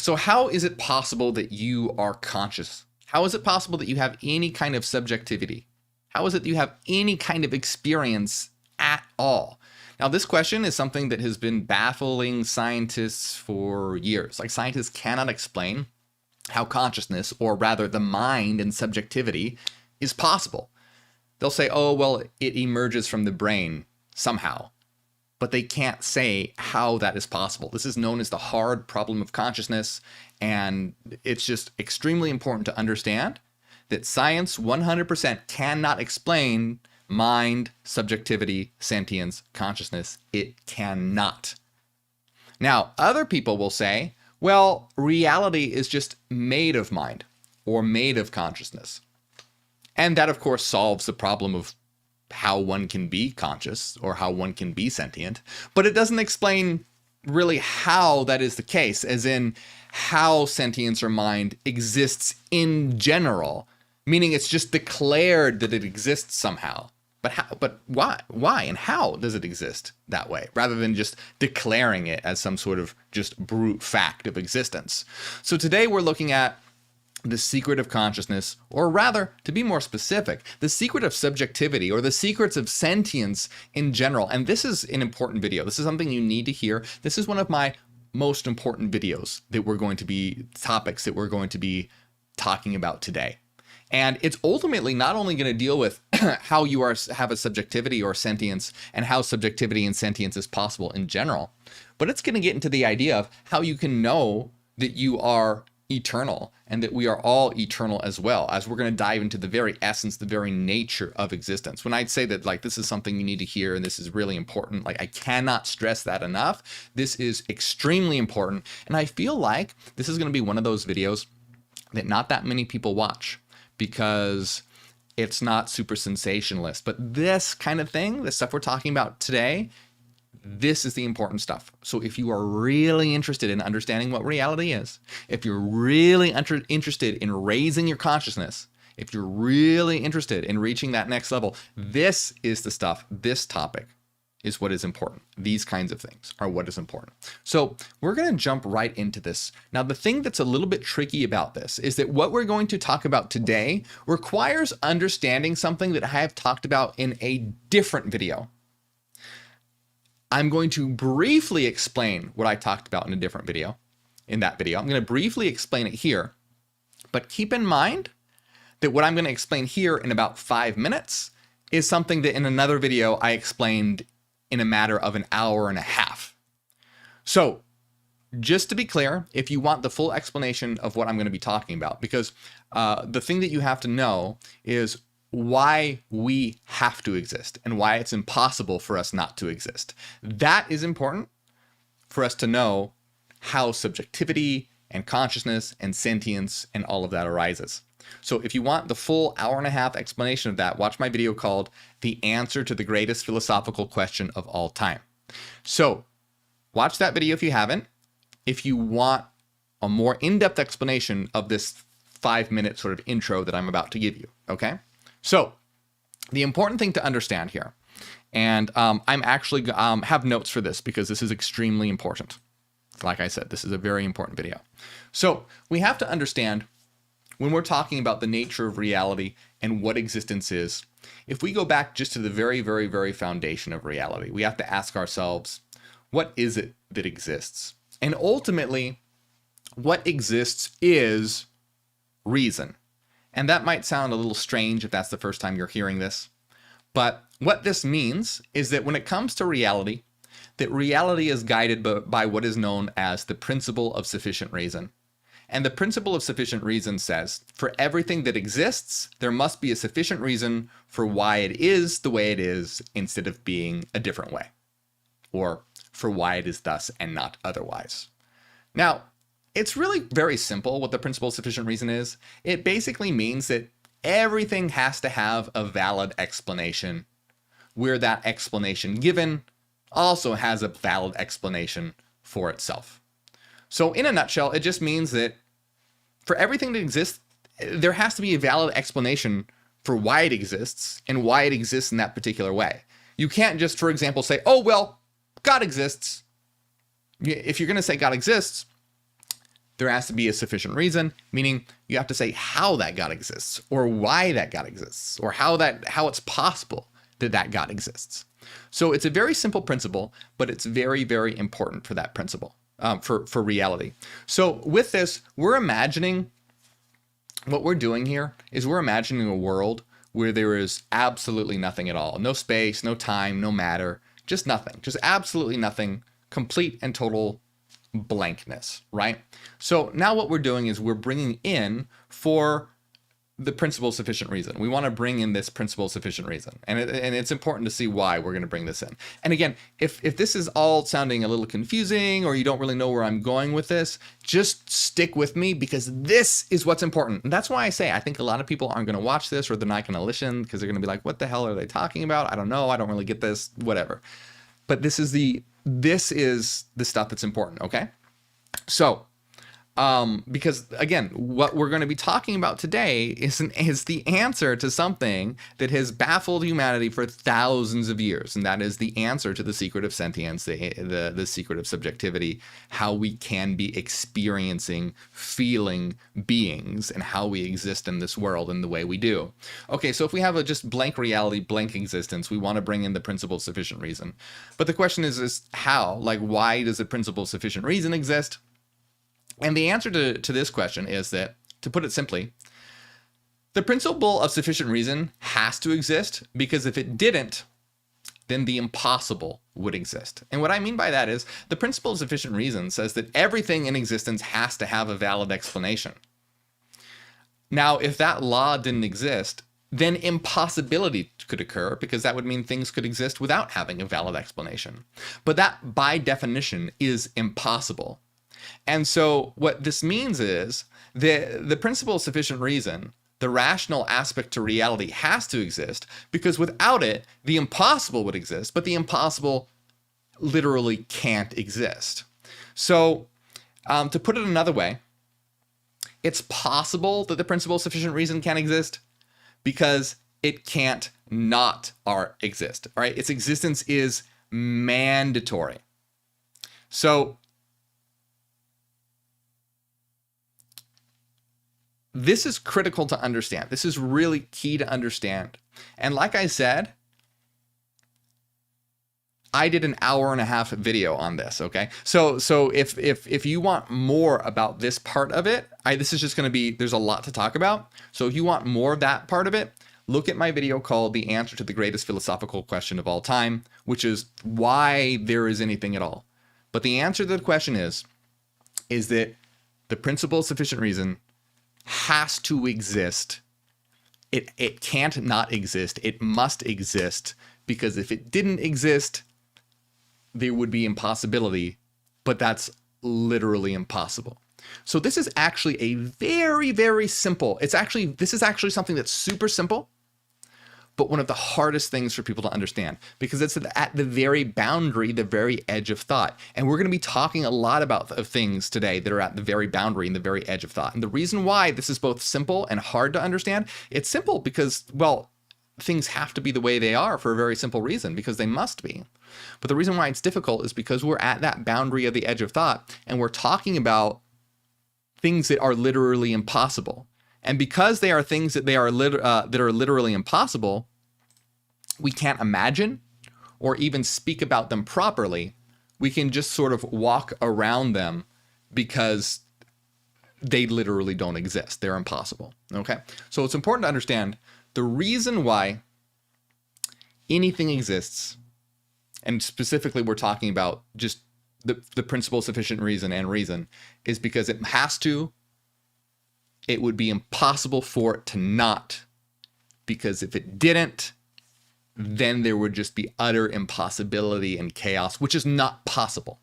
So how is it possible that you are conscious? How is it possible that you have any kind of subjectivity? How is it that you have any kind of experience at all? Now, this question is something that has been baffling scientists for years. Like, scientists cannot explain how consciousness, or rather the mind and subjectivity, is possible. They'll say, oh, well, it emerges from the brain somehow, but they can't say how that is possible. This is known as the hard problem of consciousness, and it's just extremely important to understand that science 100% cannot explain mind, subjectivity, sentience, consciousness. It cannot. Now, other people will say, well, reality is just made of mind or made of consciousness. And that, of course, solves the problem of how one can be conscious or how one can be sentient, but it doesn't explain really how that is the case, as in how sentience or mind exists in general, meaning it's just declared that it exists somehow. But how? But why? Why and how does it exist that way, rather than just declaring it as some sort of just brute fact of existence? So today we're looking at the secret of consciousness, or rather, to be more specific, the secret of subjectivity, or the secrets of sentience in general. And this is an important video. This is something you need to hear. This is one of my most important videos that we're going to be, topics that we're going to be talking about today. And it's ultimately not only going to deal with how you have a subjectivity or sentience, and how subjectivity and sentience is possible in general, but it's going to get into the idea of how you can know that you are eternal, and that we are all eternal as well, as we're going to dive into the very essence, the very nature of existence. When I'd say that, like, this is something you need to hear and this is really important, like, I cannot stress that enough. This is extremely important, and I feel like this is going to be one of those videos that not that many people watch, because it's not super sensationalist. But this kind of thing, the stuff we're talking about today, this is the important stuff. So if you are really interested in understanding what reality is, if you're really interested in raising your consciousness, if you're really interested in reaching that next level, this is the stuff, this topic is what is important. These kinds of things are what is important. So we're going to jump right into this. Now, the thing that's a little bit tricky about this is that what we're going to talk about today requires understanding something that I have talked about in a different video. I'm going to briefly explain what I talked about in a different video. In that video, I'm going to briefly explain it here, but keep in mind that what I'm going to explain here in about 5 minutes is something that in another video I explained in a matter of an hour and a half. So just to be clear, if you want the full explanation of what I'm going to be talking about, because the thing that you have to know is why we have to exist and why it's impossible for us not to exist. That is important for us to know how subjectivity and consciousness and sentience and all of that arises. So if you want the full hour and a half explanation of that, watch my video called The Answer to the Greatest Philosophical Question of All Time. So watch that video if you haven't. If you want a more in-depth explanation of this 5-minute sort of intro that I'm about to give you, okay? So the important thing to understand here, and I'm actually have notes for this because this is extremely important. Like I said, this is a very important video. So we have to understand, when we're talking about the nature of reality and what existence is, if we go back just to the very, very, very foundation of reality, we have to ask ourselves, what is it that exists? And ultimately, what exists is reason. And that might sound a little strange if that's the first time you're hearing this. But what this means is that when it comes to reality, that reality is guided by what is known as the principle of sufficient reason. And the principle of sufficient reason says, for everything that exists, there must be a sufficient reason for why it is the way it is instead of being a different way, or for why it is thus and not otherwise. Now, it's really very simple what the principle of sufficient reason is. It basically means that everything has to have a valid explanation, where that explanation given also has a valid explanation for itself. So in a nutshell, it just means that for everything to exist, there has to be a valid explanation for why it exists and why it exists in that particular way. You can't just, for example, say, oh, well, God exists. If you're going to say God exists, there has to be a sufficient reason, meaning you have to say how that God exists, or why that God exists, or how it's possible that that God exists. So it's a very simple principle, but it's very, very important for that principle, for reality. So with this, we're imagining, what we're doing here is we're imagining a world where there is absolutely nothing at all. No space, no time, no matter, just nothing, just absolutely nothing, complete and total blankness, right? So now what we're doing is we're bringing in for the principle of sufficient reason. We want to bring in this principle of sufficient reason. And it's important to see why we're going to bring this in. And again, if this is all sounding a little confusing or you don't really know where I'm going with this, just stick with me because this is what's important. And that's why I say I think a lot of people aren't going to watch this or they're not going to listen because they're going to be like, what the hell are they talking about? I don't know. I don't really get this, whatever. But this is the stuff that's important, okay? So, because again, what we're going to be talking about today is the answer to something that has baffled humanity for thousands of years, and that is the answer to the secret of sentience, the secret of subjectivity, how we can be experiencing, feeling beings, and how we exist in this world in the way we do. Okay, so if we have a just blank reality, blank existence, we want to bring in the principle of sufficient reason. But the question is how? Like, why does the principle of sufficient reason exist? And the answer to this question is that, to put it simply, the principle of sufficient reason has to exist because if it didn't, then the impossible would exist. And what I mean by that is the principle of sufficient reason says that everything in existence has to have a valid explanation. Now, if that law didn't exist, then impossibility could occur because that would mean things could exist without having a valid explanation. But that, by definition, is impossible. And so what this means is the principle of sufficient reason, the rational aspect to reality has to exist because without it, the impossible would exist, but the impossible literally can't exist. So to put it another way, it's possible that the principle of sufficient reason can exist because it can't not exist, all right? Its existence is mandatory. So this is critical to understand. This is really key to understand. And like I said, I did an 1.5-hour video on this, okay? So if you want more about this part of it, this is just going to be, there's a lot to talk about. So if you want more of that part of it, look at my video called The Answer to the Greatest Philosophical Question of All Time, which is why there is anything at all. But the answer to the question is that the principle of sufficient reason has to exist. It can't not exist. It must exist because if it didn't exist, there would be impossibility, but that's literally impossible. So this is actually a very, very simple, this is actually something that's super simple, but one of the hardest things for people to understand because it's at the very boundary, the very edge of thought. And we're going to be talking a lot about things today that are at the very boundary and the very edge of thought. And the reason why this is both simple and hard to understand, it's simple because, well, things have to be the way they are for a very simple reason, because they must be. But the reason why it's difficult is because we're at that boundary of the edge of thought and we're talking about things that are literally impossible. And because they are things that are literally impossible, we can't imagine or even speak about them properly. We can just sort of walk around them because they literally don't exist. They're impossible. Okay? So it's important to understand the reason why anything exists, and specifically we're talking about just the principle of sufficient reason and reason, is because it has to. It would be impossible for it to not, because if it didn't, then there would just be utter impossibility and chaos, which is not possible.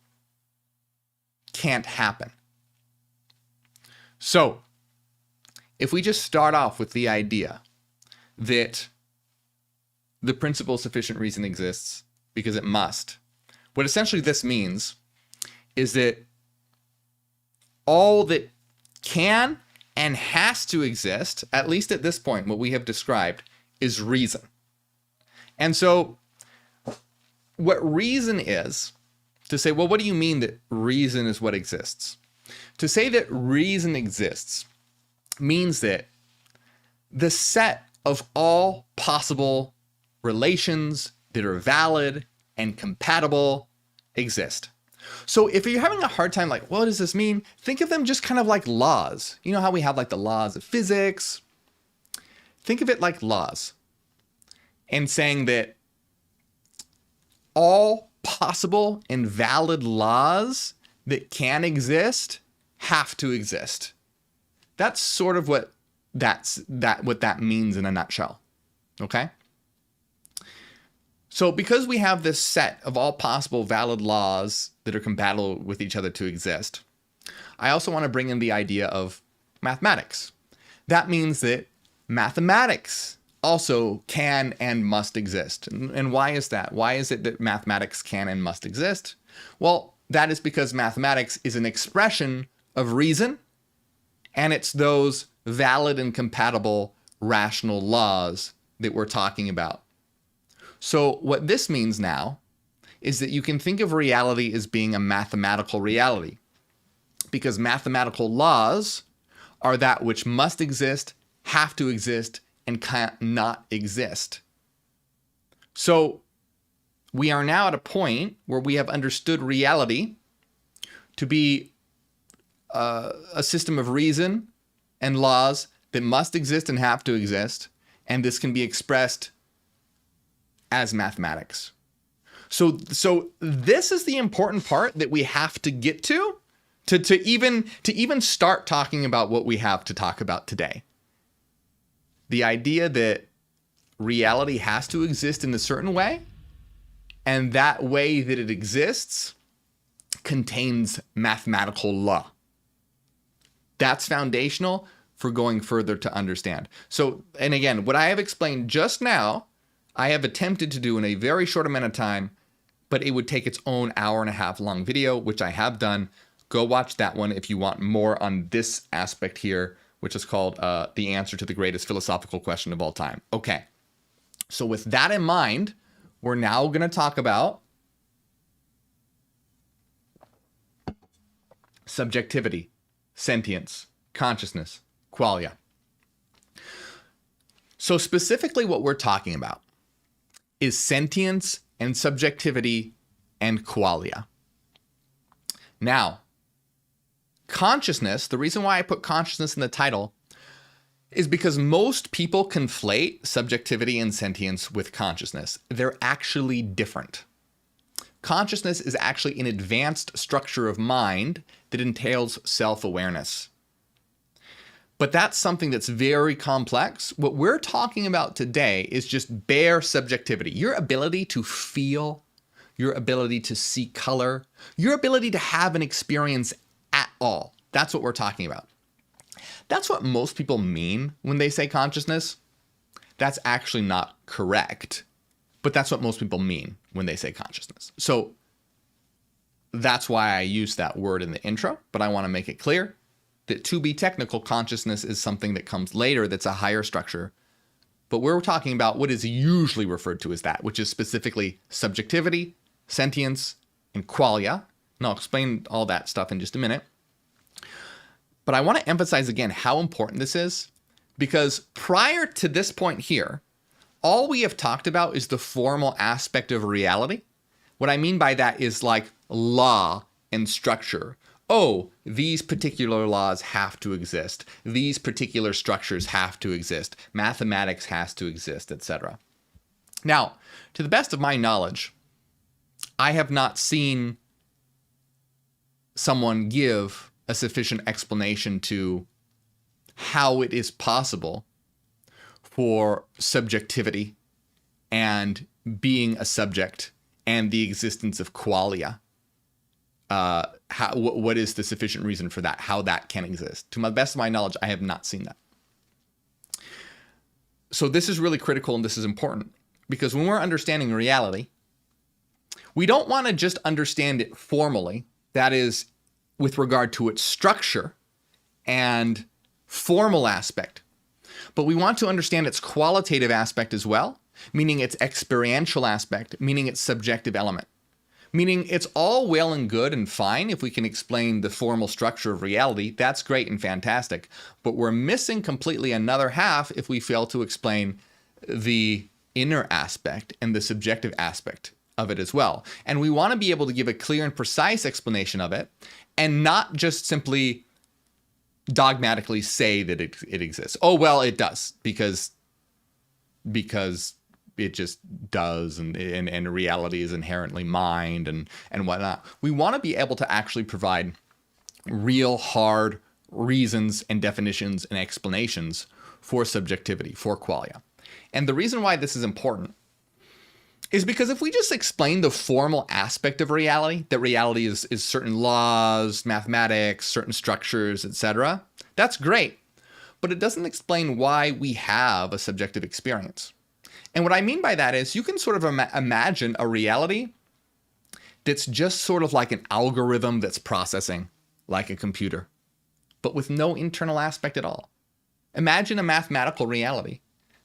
Can't happen. So, if we just start off with the idea that the principle of sufficient reason exists because it must, what essentially this means is that all that can and has to exist, at least at this point, what we have described, is reason. And so what reason is, to say, well, what do you mean that reason is what exists? To say that reason exists means that the set of all possible relations that are valid and compatible exist. So if you're having a hard time, like, what does this mean? Think of them just kind of like laws. You know how we have like the laws of physics? Think of it like laws, and saying that all possible and valid laws that can exist have to exist. That's sort of what that means in a nutshell. Okay? So because we have this set of all possible valid laws that are compatible with each other to exist, I also want to bring in the idea of mathematics. That means that mathematics also can and must exist. And why is that? Why is it that mathematics can and must exist? Well, that is because mathematics is an expression of reason, and it's those valid and compatible rational laws that we're talking about. So what this means now is that you can think of reality as being a mathematical reality, because mathematical laws are that which must exist, have to exist, and cannot exist. So we are now at a point where we have understood reality to be a system of reason and laws that must exist and have to exist, and this can be expressed as mathematics. So this is the important part that we have to get to even start talking about what we have to talk about today. The idea that reality has to exist in a certain way, and that way that it exists contains mathematical law. That's foundational for going further to understand. So, and again, what I have explained just now, I have attempted to do in a very short amount of time, but it would take its own 1.5 hour long video, which I have done. Go watch that one if you want more on this aspect here, which is called The Answer to the Greatest Philosophical Question of All Time. Okay, so with that in mind, we're now going to talk about subjectivity, sentience, consciousness, qualia. So specifically what we're talking about is sentience and subjectivity and qualia. Now, consciousness, the reason why I put consciousness in the title is because most people conflate subjectivity and sentience with consciousness. They're actually different. Consciousness is actually an advanced structure of mind that entails self-awareness. But that's something that's very complex. What we're talking about today is just bare subjectivity. Your ability to feel, your ability to see color, your ability to have an experience at all. That's what we're talking about. That's what most people mean when they say consciousness. That's actually not correct, but that's what most people mean when they say consciousness. So that's why I use that word in the intro, but I want to make it clear that to be technical, consciousness is something that comes later that's a higher structure. But we're talking about what is usually referred to as that, which is specifically subjectivity, sentience, and qualia. And I'll explain all that stuff in just a minute. But I want to emphasize again how important this is, because prior to this point here, all we have talked about is the formal aspect of reality. What I mean by that is like law and structure. Oh, these particular laws have to exist. These particular structures have to exist. Mathematics has to exist, etc. Now, to the best of my knowledge, I have not seen someone give a sufficient explanation to how it is possible for subjectivity and being a subject and the existence of qualia. What is the sufficient reason for that? How that can exist? To the best of my knowledge, I have not seen that. So this is really critical and this is important, because when we're understanding reality, we don't want to just understand it formally, that is, with regard to its structure and formal aspect, but we want to understand its qualitative aspect as well, meaning its experiential aspect, meaning its subjective element. Meaning it's all well and good and fine if we can explain the formal structure of reality. That's great and fantastic. But we're missing completely another half if we fail to explain the inner aspect and the subjective aspect of it as well. And we want to be able to give a clear and precise explanation of it and not just simply dogmatically say that it exists. Oh, well, it does because it just does, and reality is inherently mind and whatnot. We want to be able to actually provide real hard reasons and definitions and explanations for subjectivity, for qualia. And the reason why this is important is because if we just explain the formal aspect of reality, that reality is certain laws, mathematics, certain structures, etc., that's great. But it doesn't explain why we have a subjective experience. And what I mean by that is you can sort of imagine a reality that's just sort of like an algorithm that's processing like a computer, but with no internal aspect at all. Imagine a mathematical reality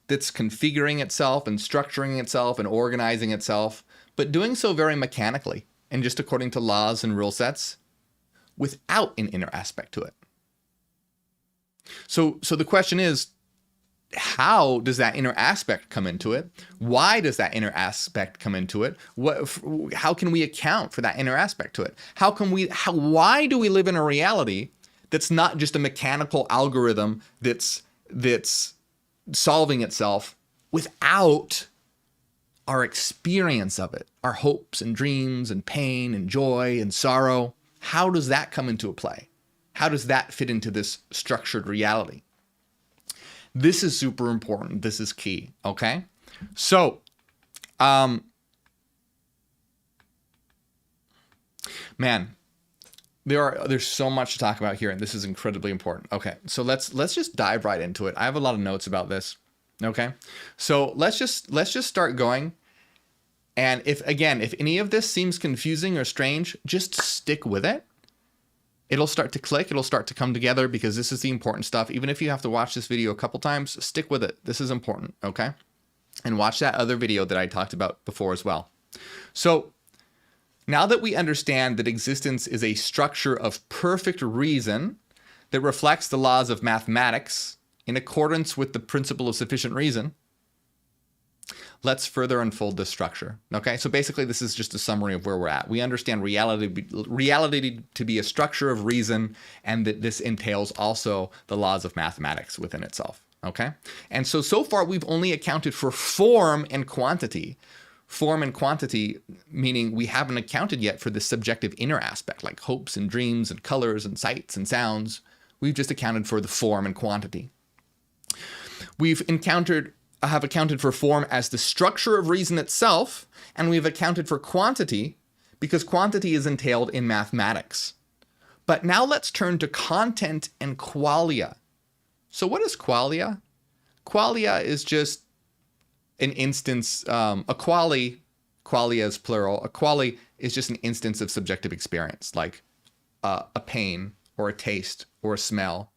that's configuring itself and structuring itself and organizing itself, but doing so very mechanically and just according to laws and rule sets without an inner aspect to it. So the question is, how does that inner aspect come into it? Why does that inner aspect come into it? How can we account for that inner aspect to it? Why do we live in a reality that's not just a mechanical algorithm that's solving itself without our experience of it, our hopes and dreams and pain and joy and sorrow? How does that come into play? How does that fit into this structured reality? This is super important. This is key. Okay. So, man, there's so much to talk about here, and this is incredibly important. Okay. So let's just dive right into it. I have a lot of notes about this. Okay. So let's just start going. And if any of this seems confusing or strange, just stick with it. It'll start to click. It'll start to come together because this is the important stuff. Even if you have to watch this video a couple times, stick with it. This is important, okay? And watch that other video that I talked about before as well. So now that we understand that existence is a structure of perfect reason that reflects the laws of mathematics in accordance with the principle of sufficient reason, let's further unfold this structure. Okay, so basically this is just a summary of where we're at. We understand reality to be a structure of reason, and that this entails also the laws of mathematics within itself. Okay, and so far we've only accounted for form and quantity. Form and quantity, meaning we haven't accounted yet for the subjective inner aspect, like hopes and dreams and colors and sights and sounds. We've just accounted for the form and quantity. Have accounted for form as the structure of reason itself, and we've accounted for quantity because quantity is entailed in mathematics. But now let's turn to content and qualia. So what is qualia? Qualia is just an instance, a qualia is plural. A quali is just an instance of subjective experience, like a pain or a taste or a smell.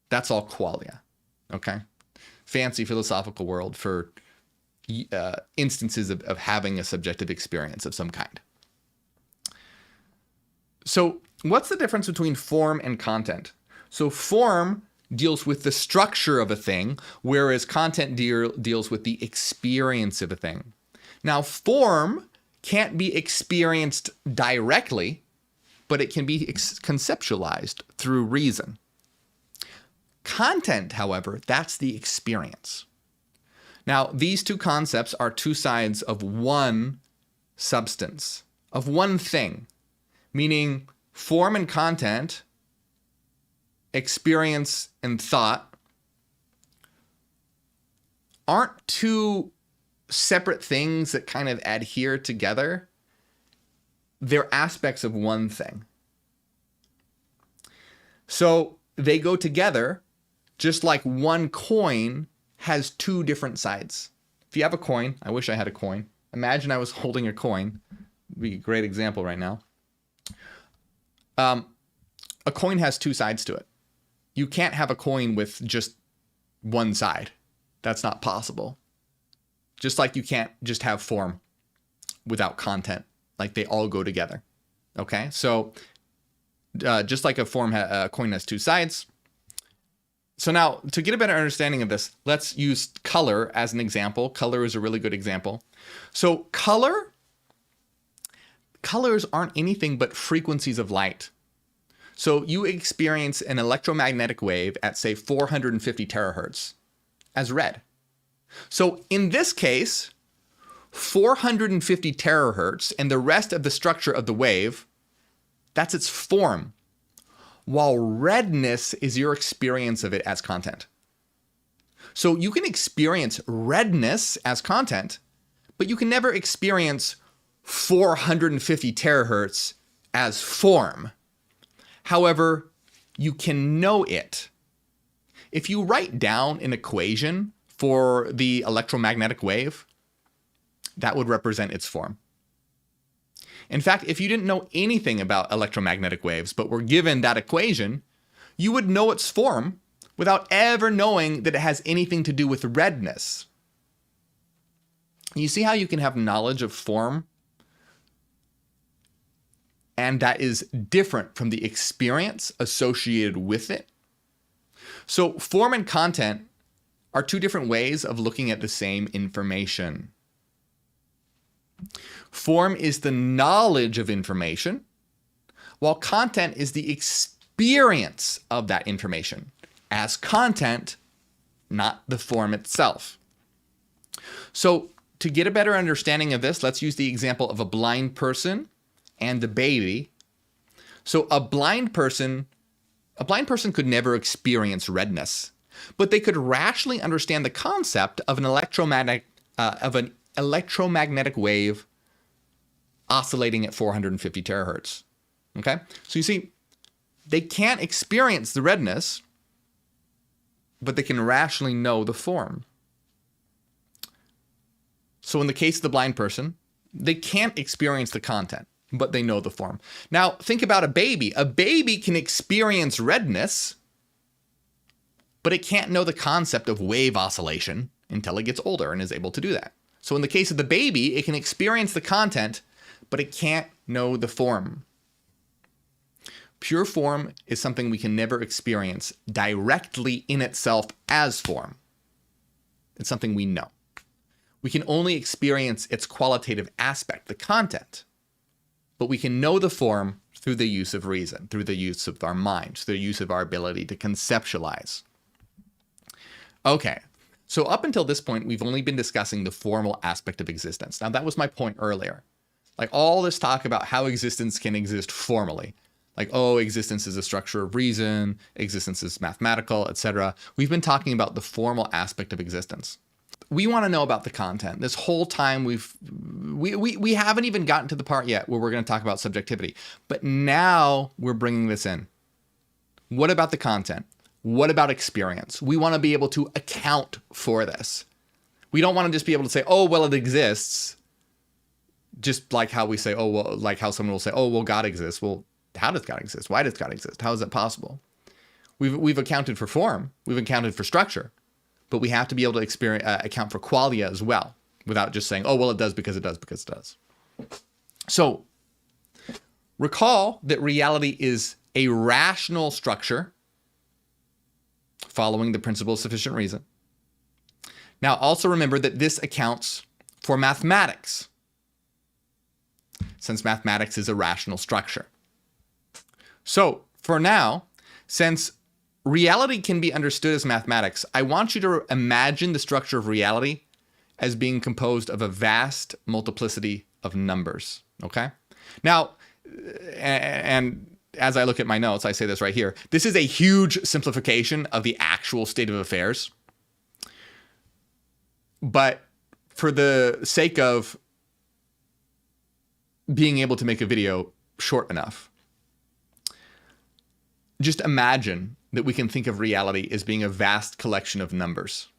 That's all qualia, okay? Fancy philosophical world for instances of having a subjective experience of some kind. So what's the difference between form and content? So form deals with the structure of a thing, whereas content deals with the experience of a thing. Now, form can't be experienced directly, but it can be conceptualized through reason. Content, however, that's the experience. Now, these two concepts are two sides of one substance, of one thing, meaning form and content, experience and thought aren't two separate things that kind of adhere together. They're aspects of one thing. So they go together just like one coin has two different sides. If you have a coin, I wish I had a coin. Imagine I was holding a coin. It'd be a great example right now. A coin has two sides to it. You can't have a coin with just one side. That's not possible. Just like you can't just have form without content. Like they all go together. Okay, so just like a coin has two sides. So now, to get a better understanding of this, let's use color as an example. Color is a really good example. So colors aren't anything but frequencies of light. So you experience an electromagnetic wave at, say, 450 terahertz as red. So in this case, 450 terahertz and the rest of the structure of the wave, that's its form, while redness is your experience of it as content. So you can experience redness as content, but you can never experience 450 terahertz as form. However, you can know it. If you write down an equation for the electromagnetic wave, that would represent its form. In fact, if you didn't know anything about electromagnetic waves, but were given that equation, you would know its form without ever knowing that it has anything to do with redness. You see how you can have knowledge of form, and that is different from the experience associated with it? So form and content are two different ways of looking at the same information. Form is the knowledge of information, while content is the experience of that information as content, not the form itself. So to get a better understanding of this, let's use the example of a blind person and the baby. So a blind person could never experience redness, but they could rationally understand the concept of an electromagnetic wave oscillating at 450 terahertz. Okay? So you see, they can't experience the redness, but they can rationally know the form. So in the case of the blind person, they can't experience the content, but they know the form. Now, think about a baby. A baby can experience redness, but it can't know the concept of wave oscillation until it gets older and is able to do that. So in the case of the baby, it can experience the content, but it can't know the form. Pure form is something we can never experience directly in itself as form. It's something we know. We can only experience its qualitative aspect, the content, but we can know the form through the use of reason, through the use of our minds, through the use of our ability to conceptualize. Okay. So up until this point, we've only been discussing the formal aspect of existence. Now, that was my point earlier. Like all this talk about how existence can exist formally. Like, oh, existence is a structure of reason, existence is mathematical, etc. We've been talking about the formal aspect of existence. We want to know about the content. This whole time we haven't even gotten to the part yet where we're going to talk about subjectivity. But now we're bringing this in. What about the content? What about experience? We want to be able to account for this. We don't want to just be able to say, oh, well, it exists. Just like how we say, oh, well, like how someone will say, oh, well, God exists. Well, how does God exist? Why does God exist? How is that possible? We've accounted for form. We've accounted for structure. But we have to be able to account for qualia as well, without just saying, oh, well, it does because it does because it does. So recall that reality is a rational structure following the principle of sufficient reason. Now, also remember that this accounts for mathematics, since mathematics is a rational structure. So for now, since reality can be understood as mathematics, I want you to imagine the structure of reality as being composed of a vast multiplicity of numbers, okay? Now, and as I look at my notes, I say this right here. This is a huge simplification of the actual state of affairs. But for the sake of being able to make a video short enough, just imagine that we can think of reality as being a vast collection of numbers.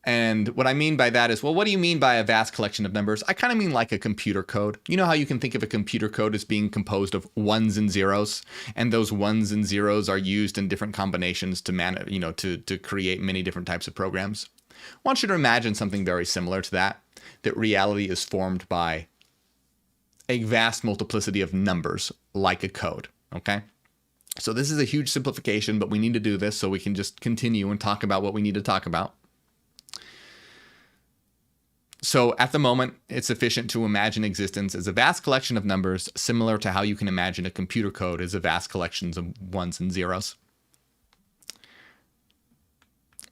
And what I mean by that is, well, what do you mean by a vast collection of numbers? I kind of mean like a computer code. You know how you can think of a computer code as being composed of ones and zeros, and those ones and zeros are used in different combinations to create many different types of programs. I want you to imagine something very similar to that reality is formed by a vast multiplicity of numbers like a code, okay? So this is a huge simplification, but we need to do this so we can just continue and talk about what we need to talk about. So at the moment, it's sufficient to imagine existence as a vast collection of numbers, similar to how you can imagine a computer code as a vast collection of ones and zeros.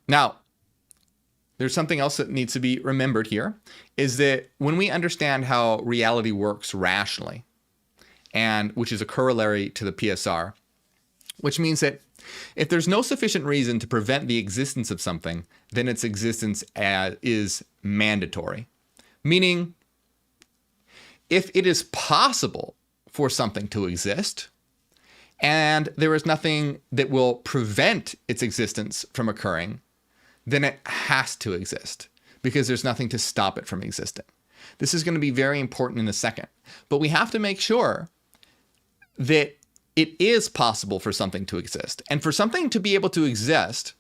Now, there's something else that needs to be remembered here, is that when we understand how reality works rationally, and which is a corollary to the PSR, which means that if there's no sufficient reason to prevent the existence of something, then its existence is mandatory. Meaning, if it is possible for something to exist, and there is nothing that will prevent its existence from occurring, then it has to exist, because there's nothing to stop it from existing. This is going to be very important in a second, but we have to make sure that it is possible for something to exist. And for something to be able to exist,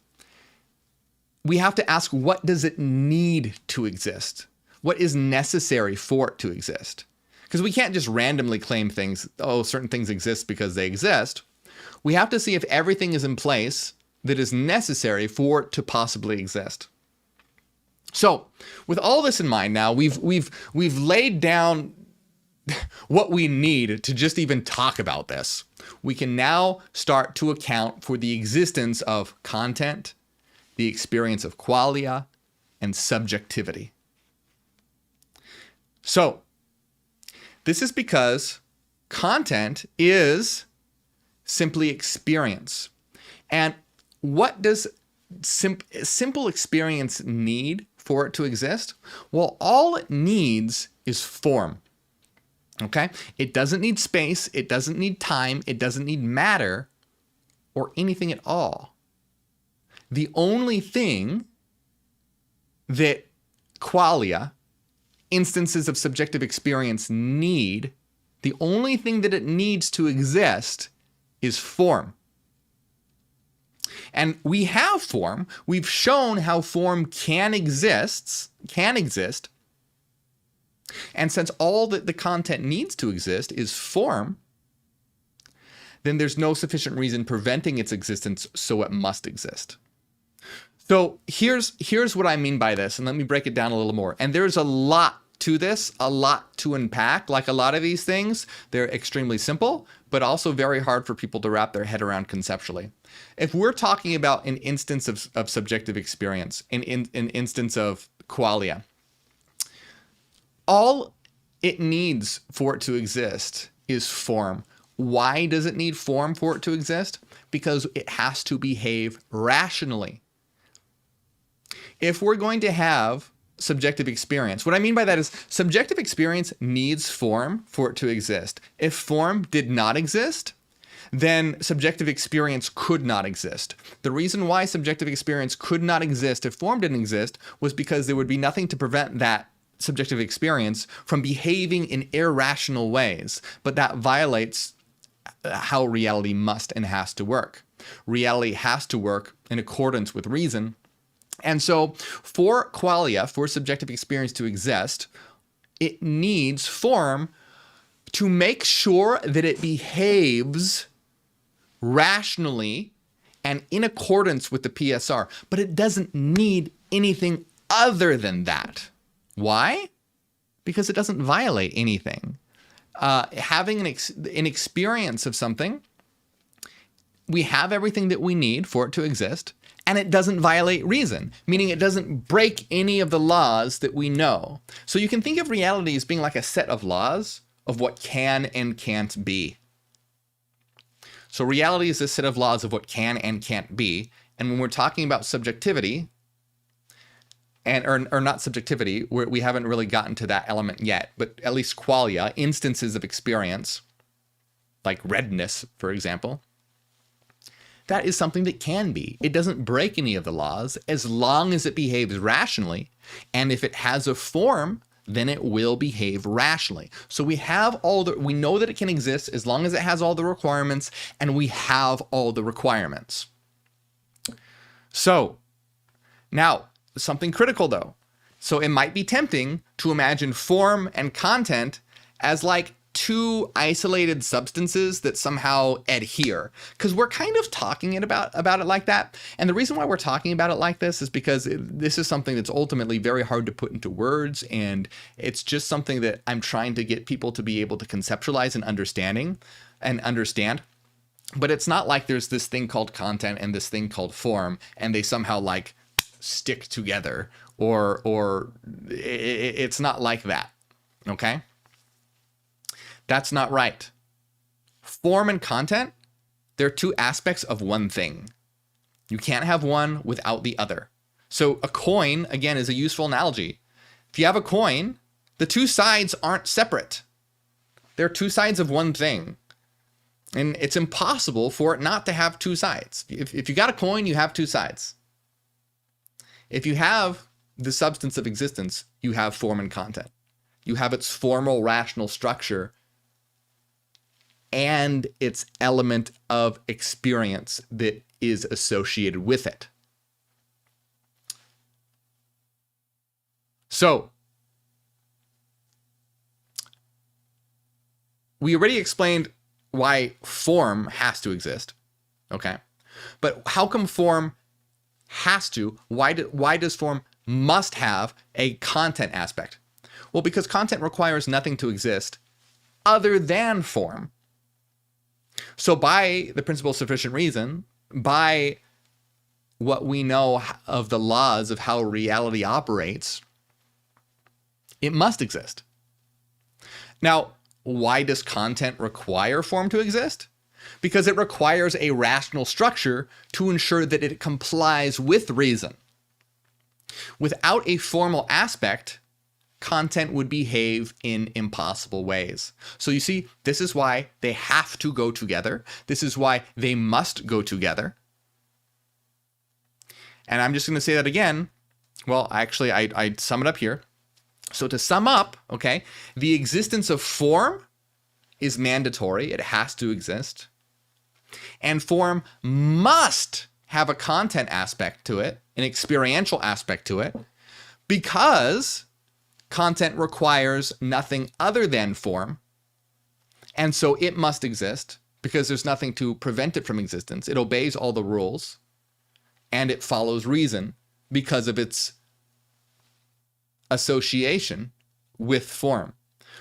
we have to ask, what does it need to exist? What is necessary for it to exist? Because we can't just randomly claim things, oh, certain things exist because they exist. We have to see if everything is in place that is necessary for it to possibly exist. So, with all this in mind now, we've laid down what we need to just even talk about this. We can now start to account for the existence of content, the experience of qualia, and subjectivity. So, this is because content is simply experience. And what does simple experience need for it to exist? Well, all it needs is form. Okay? It doesn't need space, it doesn't need time, it doesn't need matter, or anything at all. The only thing that qualia, instances of subjective experience, need, the only thing that it needs to exist is form. And we have form. We've shown how form can exist. And since all that the content needs to exist is form, then there's no sufficient reason preventing its existence, so it must exist. So here's what I mean by this, and let me break it down a little more. And there's a lot to this, a lot to unpack. Like a lot of these things, they're extremely simple, but also very hard for people to wrap their head around conceptually. If we're talking about an instance of subjective experience, an instance of qualia, all it needs for it to exist is form. Why does it need form for it to exist? Because it has to behave rationally. If we're going to have subjective experience, what I mean by that is subjective experience needs form for it to exist. If form did not exist, then subjective experience could not exist. The reason why subjective experience could not exist if form didn't exist was because there would be nothing to prevent that subjective experience from behaving in irrational ways, but that violates how reality must and has to work. Reality has to work in accordance with reason. And so for qualia, for subjective experience to exist, it needs form to make sure that it behaves rationally and in accordance with the PSR, but it doesn't need anything other than that. Why? Because it doesn't violate anything. Having an experience of something, we have everything that we need for it to exist, and it doesn't violate reason, meaning it doesn't break any of the laws that we know. So you can think of reality as being like a set of laws of what can and can't be. So reality is a set of laws of what can and can't be. And when we're talking about subjectivity, or not subjectivity, we haven't really gotten to that element yet, but at least qualia, instances of experience, like redness, for example, that is something that can be. It doesn't break any of the laws as long as it behaves rationally. And if it has a form, then it will behave rationally. So we know that it can exist as long as it has all the requirements, and we have all the requirements. So now, something critical though. So it might be tempting to imagine form and content as like two isolated substances that somehow adhere, because we're kind of talking about it like that. And the reason why we're talking about it like this is because this is something that's ultimately very hard to put into words, and it's just something that I'm trying to get people to be able to conceptualize and understand. But it's not like there's this thing called content and this thing called form, and they somehow like stick together, or it's not like that. Okay? That's not right. Form and content, they're two aspects of one thing. You can't have one without the other. So a coin, again, is a useful analogy. If you have a coin, the two sides aren't separate. They're two sides of one thing. And it's impossible for it not to have two sides. If you got a coin, you have two sides. If you have the substance of existence, you have form and content. You have its formal rational structure and its element of experience that is associated with it. So, we already explained why form has to exist, okay? But how come form has to? Why does form must have a content aspect? Well, because content requires nothing to exist other than form. So by the principle of sufficient reason, by what we know of the laws of how reality operates, it must exist. Now, why does content require form to exist? Because it requires a rational structure to ensure that it complies with reason. Without a formal aspect, content would behave in impossible ways. So you see, this is why they have to go together. This is why they must go together. And I'm just going to say that again. Well, actually, I'd sum it up here. So to sum up, okay, the existence of form is mandatory. It has to exist. And form must have a content aspect to it, an experiential aspect to it, because content requires nothing other than form, and so it must exist because there's nothing to prevent it from existence. It obeys all the rules, and it follows reason because of its association with form.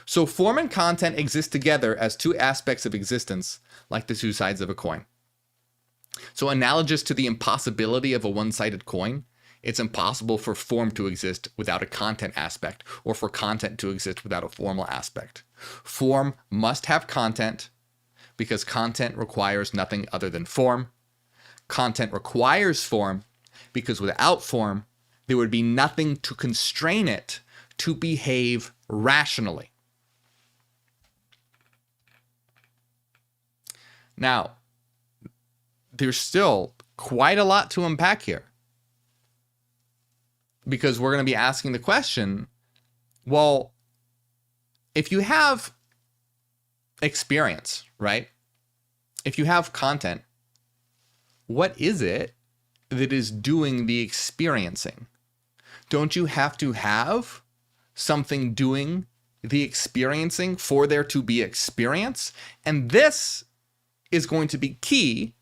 So form and content exist together as two aspects of existence, like the two sides of a coin. So analogous to the impossibility of a one-sided coin, it's impossible for form to exist without a content aspect, or for content to exist without a formal aspect. Form must have content because content requires nothing other than form. Content requires form because without form, there would be nothing to constrain it to behave rationally. Now, there's still quite a lot to unpack here, because we're going to be asking the question, well, if you have experience, right? If you have content, what is it that is doing the experiencing? Don't you have to have something doing the experiencing for there to be experience? And this is going to be key,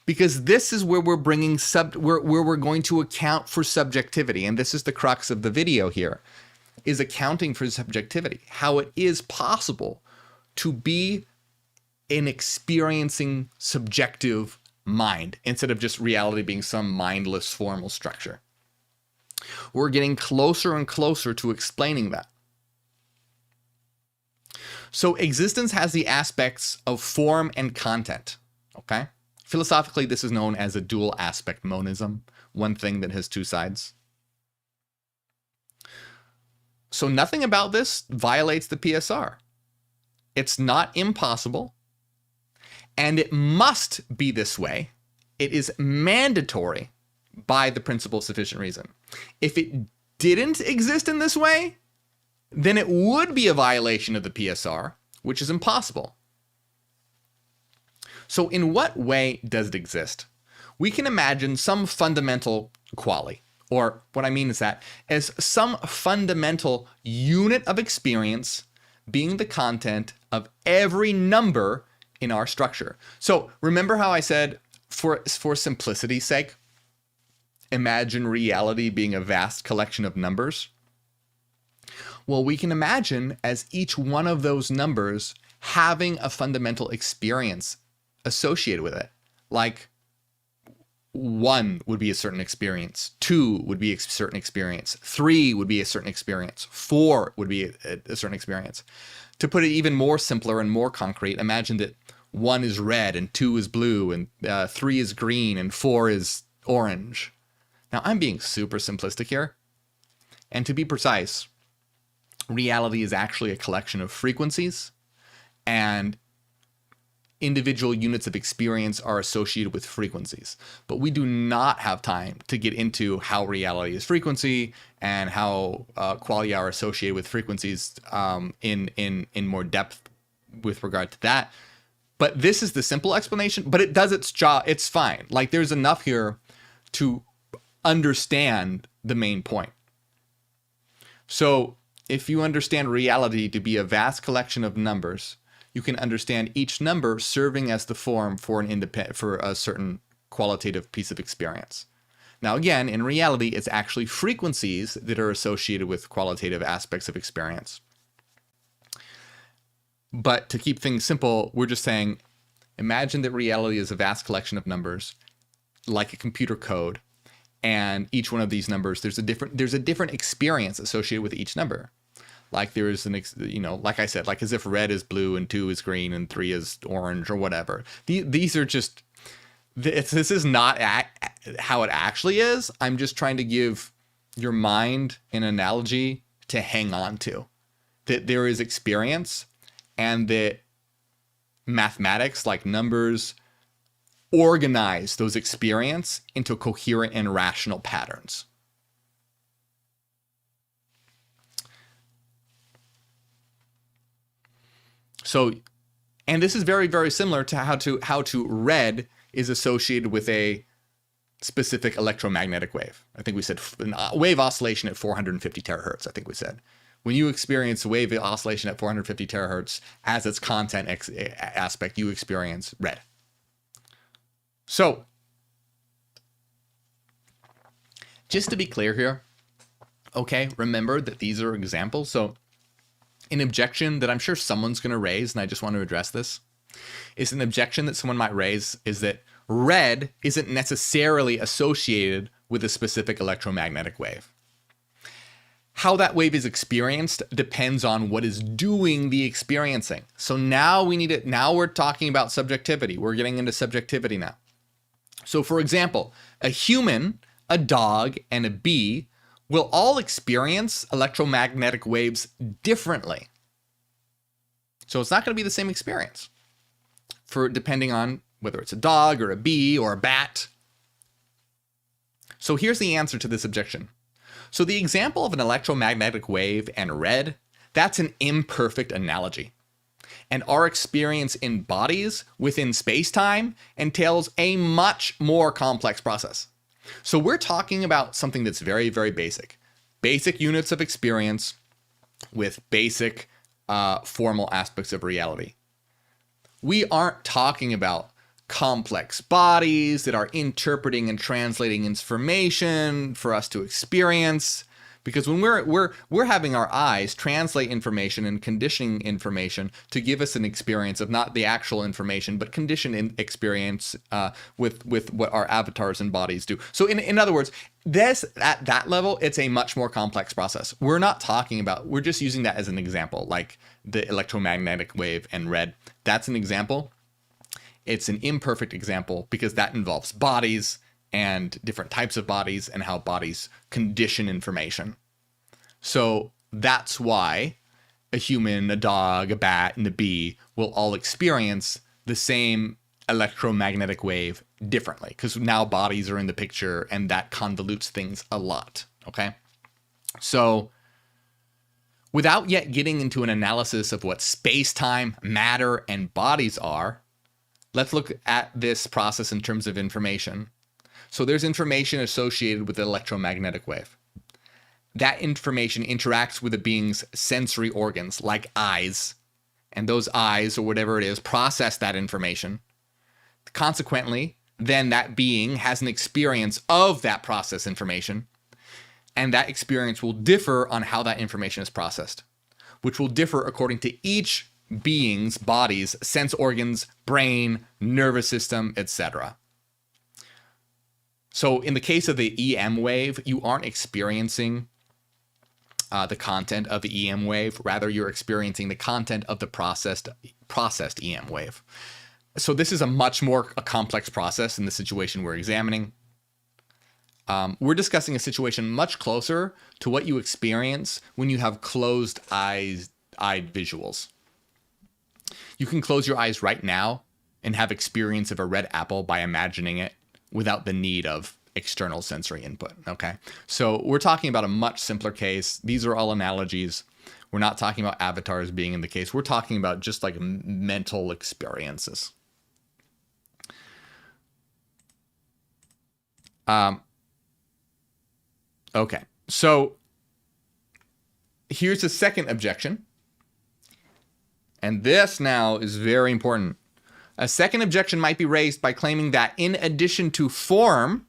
because this is where we're bringing where we're going to account for subjectivity. And this is the crux of the video here, is accounting for subjectivity, how it is possible to be an experiencing subjective mind instead of just reality being some mindless formal structure. We're getting closer and closer to explaining that. So existence has the aspects of form and content, okay? Philosophically, this is known as a dual aspect monism, one thing that has two sides. So nothing about this violates the PSR. It's not impossible, and it must be this way. It is mandatory by the principle of sufficient reason. If it didn't exist in this way, then it would be a violation of the PSR, which is impossible. So in what way does it exist? We can imagine some fundamental quality, or what I mean is that as some fundamental unit of experience being the content of every number in our structure. So remember how I said, for simplicity's sake, imagine reality being a vast collection of numbers? Well, we can imagine as each one of those numbers having a fundamental experience associated with it. Like 1 would be a certain experience, 2 would be a certain experience, 3 would be a certain experience, 4 would be a certain experience. To put it even more simpler and more concrete, imagine that 1 is red and 2 is blue and 3 is green and 4 is orange. Now, I'm being super simplistic here. And to be precise, reality is actually a collection of frequencies, and individual units of experience are associated with frequencies. But we do not have time to get into how reality is frequency and how qualia are associated with frequencies in more depth with regard to that. But this is the simple explanation, but it does its job. It's fine. Like, there's enough here to understand the main point. So if you understand reality to be a vast collection of numbers, you can understand each number serving as the form for a certain qualitative piece of experience. Now, again, in reality, it's actually frequencies that are associated with qualitative aspects of experience. But to keep things simple, we're just saying, imagine that reality is a vast collection of numbers, like a computer code, and each one of these numbers, there's a different experience associated with each number. Like there is like I said, like as if red is blue and 2 is green and 3 is orange or whatever. These are just, this is not how it actually is. I'm just trying to give your mind an analogy to hang on to. That there is experience, and that mathematics, like numbers, organize those experience into coherent and rational patterns. So, and this is very, very similar to how to red is associated with a specific electromagnetic wave. I think we said wave oscillation at 450 terahertz. I think we said when you experience wave oscillation at 450 terahertz as its content aspect, you experience red. So, just to be clear here, okay, remember that these are examples. So, an objection that I'm sure someone's going to raise, and I just want to address this, is an objection that someone might raise is that red isn't necessarily associated with a specific electromagnetic wave. How that wave is experienced depends on what is doing the experiencing. So now now we're talking about subjectivity. We're getting into subjectivity now. So for example, a human, a dog, and a bee will all experience electromagnetic waves differently. So it's not going to be the same experience depending on whether it's a dog or a bee or a bat. So here's the answer to this objection. So the example of an electromagnetic wave and red, that's an imperfect analogy. And our experience in bodies within space-time entails a much more complex process. So we're talking about something that's very, very basic. Basic units of experience with basic formal aspects of reality. We aren't talking about complex bodies that are interpreting and translating information for us to experience. Because when we're having our eyes translate information and conditioning information to give us an experience of not the actual information, but conditioned experience with what our avatars and bodies do. So in other words, at that level, it's a much more complex process. We're just using that as an example, like the electromagnetic wave and red. That's an example. It's an imperfect example because that involves bodies and different types of bodies and how bodies condition information. So that's why a human, a dog, a bat, and a bee will all experience the same electromagnetic wave differently because now bodies are in the picture and that convolutes things a lot, okay? So without yet getting into an analysis of what space-time, matter, and bodies are, let's look at this process in terms of information. So there's information associated with the electromagnetic wave. that information interacts with the being's sensory organs, like eyes, and those eyes, or whatever it is, process that information. Consequently, then that being has an experience of that processed information, and that experience will differ on how that information is processed, which will differ according to each being's body's sense organs, brain, nervous system, etc. So in the case of the EM wave, you aren't experiencing the content of the EM wave. Rather, you're experiencing the content of the processed EM wave. So this is a much more complex process in the situation we're examining. We're discussing a situation much closer to what you experience when you have closed-eyed visuals. You can close your eyes right now and have experience of a red apple by imagining it without the need of external sensory input, okay? So we're talking about a much simpler case. These are all analogies. We're not talking about avatars being in the case. We're talking about just like mental experiences. Okay, so here's the second objection. And this now is very important. A second objection might be raised by claiming that in addition to form,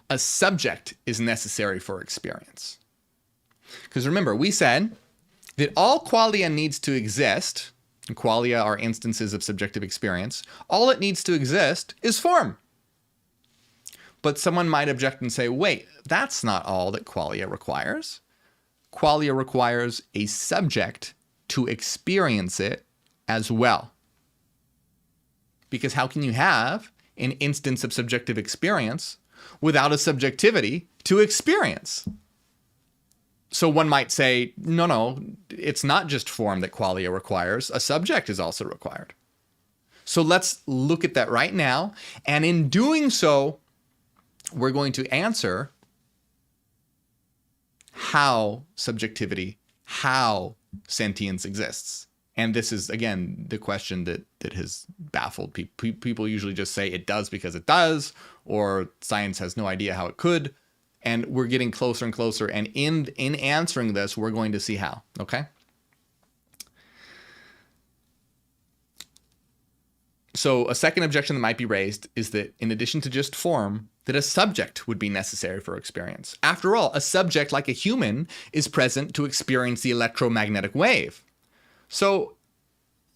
a subject is necessary for experience. Because remember, we said that all qualia needs to exist, and qualia are instances of subjective experience, all it needs to exist is form. But someone might object and say, wait, that's not all that qualia requires. Qualia requires a subject to experience it as well. Because how can you have an instance of subjective experience without a subjectivity to experience? So one might say, no, it's not just form that qualia requires. A subject is also required. So let's look at that right now. And in doing so, we're going to answer how subjectivity, how sentience exists. And this is, again, the question that has baffled people. People usually just say it does because it does, or science has no idea how it could. And we're getting closer and closer. And in answering this, we're going to see how, okay? So a second objection that might be raised is that in addition to just form, that a subject would be necessary for experience. After all, a subject like a human is present to experience the electromagnetic wave. So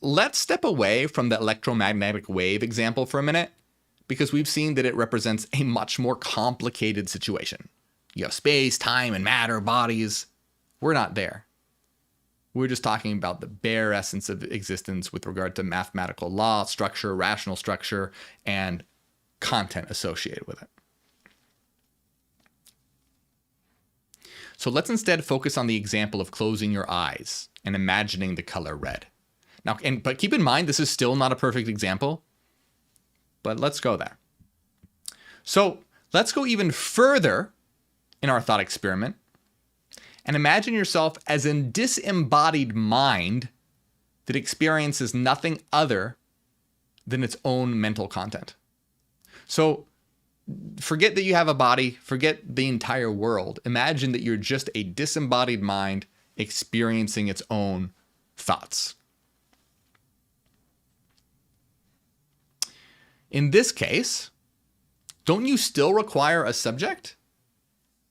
let's step away from the electromagnetic wave example for a minute, because we've seen that it represents a much more complicated situation. You have space, time, and matter, bodies. We're not there. We're just talking about the bare essence of existence with regard to mathematical law, structure, rational structure, and content associated with it. So let's instead focus on the example of closing your eyes and imagining the color red. Now, but keep in mind, this is still not a perfect example, but let's go there. So let's go even further in our thought experiment and imagine yourself as a disembodied mind that experiences nothing other than its own mental content. So forget that you have a body, forget the entire world. Imagine that you're just a disembodied mind experiencing its own thoughts. In this case, don't you still require a subject?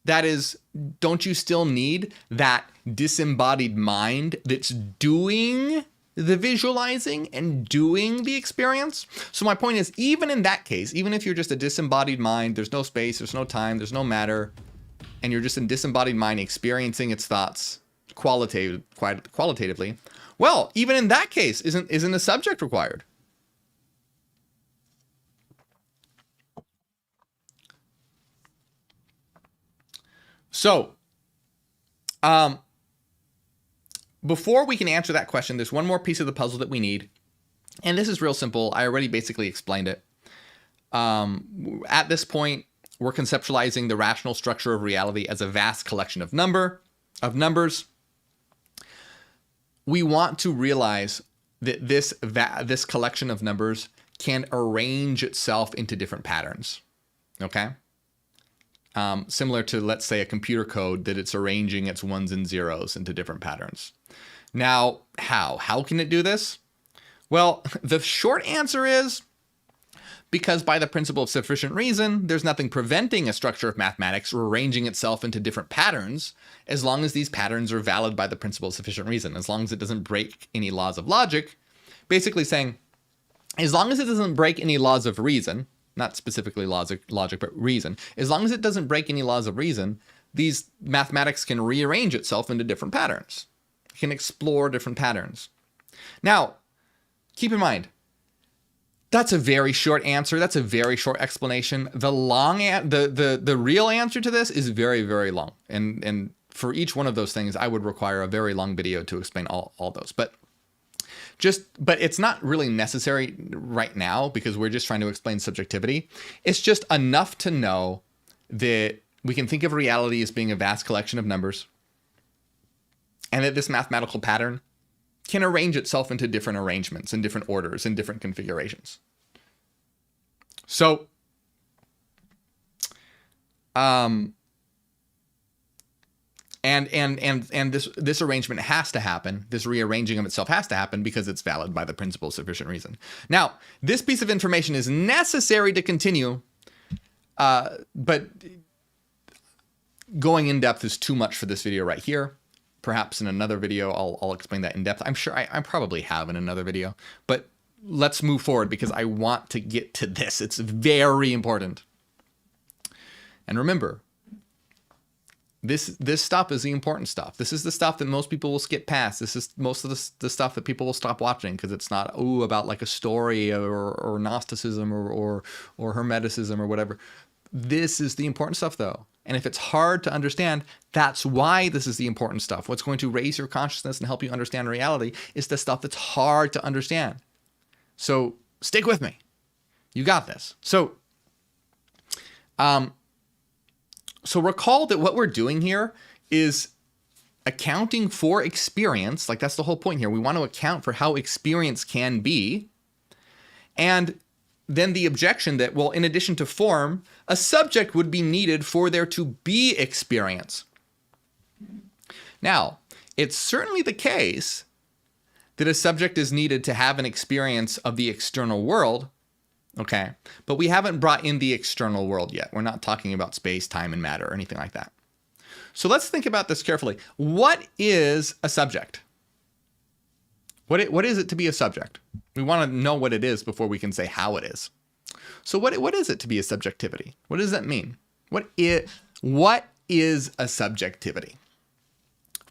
That is, don't you still need that disembodied mind that's doing the visualizing and doing the experience? So my point is, even in that case, even if you're just a disembodied mind, there's no space, there's no time, there's no matter, and you're just a disembodied mind experiencing its thoughts qualitatively, well, even in that case, isn't a subject required? So, before we can answer that question, there's one more piece of the puzzle that we need. And this is real simple. I already basically explained it. At this point, we're conceptualizing the rational structure of reality as a vast collection of numbers. We want to realize that this collection of numbers can arrange itself into different patterns. Okay? similar to, let's say, a computer code that it's arranging its ones and zeros into different patterns. Now, how? How can it do this? Well, the short answer is because by the principle of sufficient reason, there's nothing preventing a structure of mathematics arranging itself into different patterns as long as these patterns are valid by the principle of sufficient reason, as long as it doesn't break any laws of logic. Basically saying, as long as it doesn't break any laws of reason, not specifically logic, but reason, as long as it doesn't break any laws of reason, these mathematics can rearrange itself into different patterns. It can explore different patterns. Now, keep in mind, that's a very short answer. That's a very short explanation. The real answer to this is very, very long. And for each one of those things, I would require a very long video to explain all those. But it's not really necessary right now because we're just trying to explain subjectivity. It's just enough to know that we can think of reality as being a vast collection of numbers, and that this mathematical pattern can arrange itself into different arrangements and different orders and different configurations. So, and this arrangement has to happen. This rearranging of itself has to happen because it's valid by the principle of sufficient reason. Now, this piece of information is necessary to continue, but going in depth is too much for this video right here. Perhaps in another video, I'll explain that in depth. I'm sure I probably have in another video, but let's move forward because I want to get to this. It's very important. And remember, this stuff is the important stuff. This is the stuff that most people will skip past. This is most of the stuff that people will stop watching because it's not about like a story or Gnosticism or Hermeticism or whatever. This is the important stuff though. And if it's hard to understand, that's why this is the important stuff. What's going to raise your consciousness and help you understand reality is the stuff that's hard to understand. So stick with me. You got this. So recall that what we're doing here is accounting for experience. Like that's the whole point here. We want to account for how experience can be. And then the objection that, well, in addition to form, a subject would be needed for there to be experience. Now, it's certainly the case that a subject is needed to have an experience of the external world, okay? But we haven't brought in the external world yet. We're not talking about space, time, and matter or anything like that. So let's think about this carefully. What is a subject? What is it to be a subject? We want to know what it is before we can say how it is. So what is it to be a subjectivity? What does that mean? What is a subjectivity?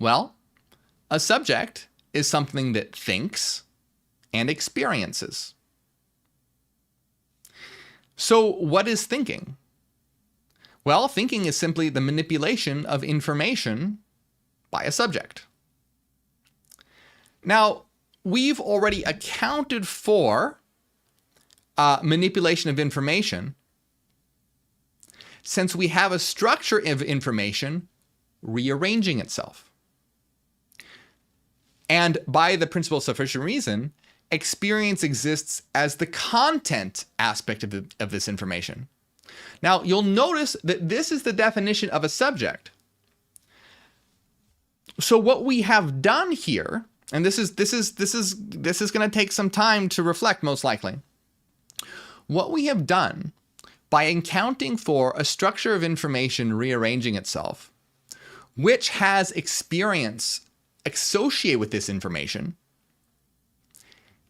Well, a subject is something that thinks and experiences. So what is thinking? Well, thinking is simply the manipulation of information by a subject. Now, we've already accounted for manipulation of information since we have a structure of information rearranging itself. And by the principle of sufficient reason, experience exists as the content aspect of this information. Now, you'll notice that this is the definition of a subject. So what we have done here, and this is going to take some time to reflect, most likely. What we have done by accounting for a structure of information rearranging itself, which has experience associated with this information,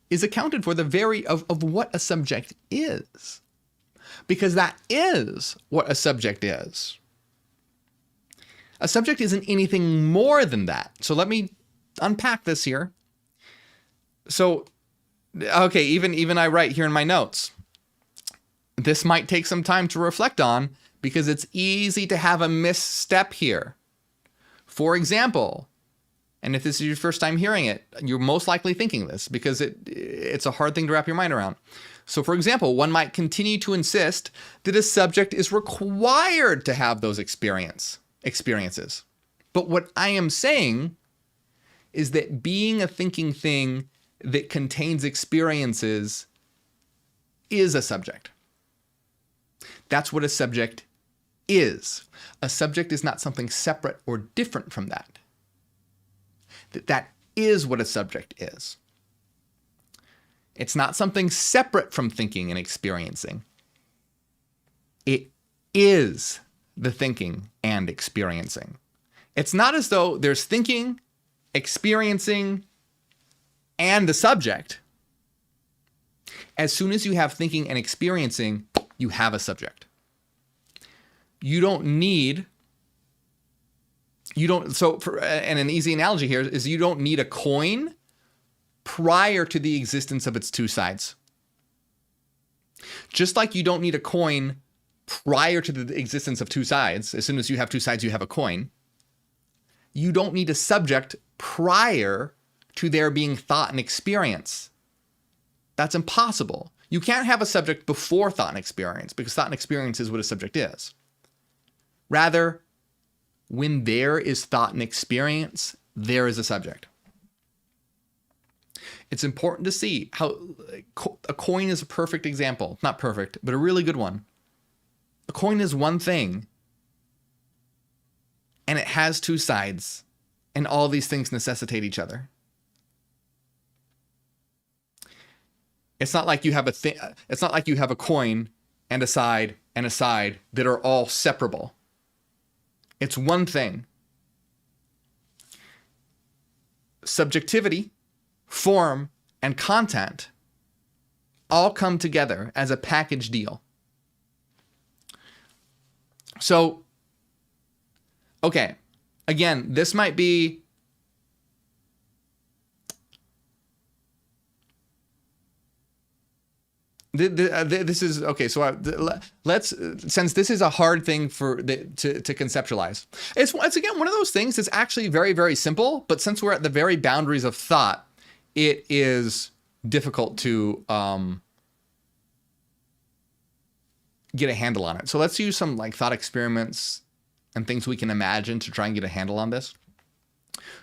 is accounted for the very of what a subject is. Because that is what a subject is. A subject isn't anything more than that. So let me unpack this here. So, okay, even I write here in my notes. This might take some time to reflect on because it's easy to have a misstep here. For example, and if this is your first time hearing it, you're most likely thinking this because it's a hard thing to wrap your mind around. So for example, one might continue to insist that a subject is required to have those experiences. But what I am saying is that being a thinking thing that contains experiences is a subject. That's what a subject is. A subject is not something separate or different from that. That is what a subject is. It's not something separate from thinking and experiencing. It is the thinking and experiencing. It's not as though there's thinking, experiencing, and the subject. As soon as you have thinking and experiencing, you have a subject. And an easy analogy here is you don't need a coin prior to the existence of its two sides. Just like you don't need a coin prior to the existence of two sides, as soon as you have two sides, you have a coin. You don't need a subject prior to there being thought and experience. That's impossible. You can't have a subject before thought and experience, because thought and experience is what a subject is. Rather, when there is thought and experience, there is a subject. It's important to see how a coin is a perfect example. Not perfect, but a really good one. A coin is one thing, and it has two sides, and all these things necessitate each other. It's not like you have it's not like you have a coin and a side that are all separable. It's one thing. Subjectivity, form, and content all come together as a package deal. So, okay, again, this might be this is okay. So let's, since this is a hard thing to conceptualize, it's again one of those things that's actually very, very simple. But since we're at the very boundaries of thought, it is difficult to get a handle on it. So let's use some like thought experiments and things we can imagine to try and get a handle on this.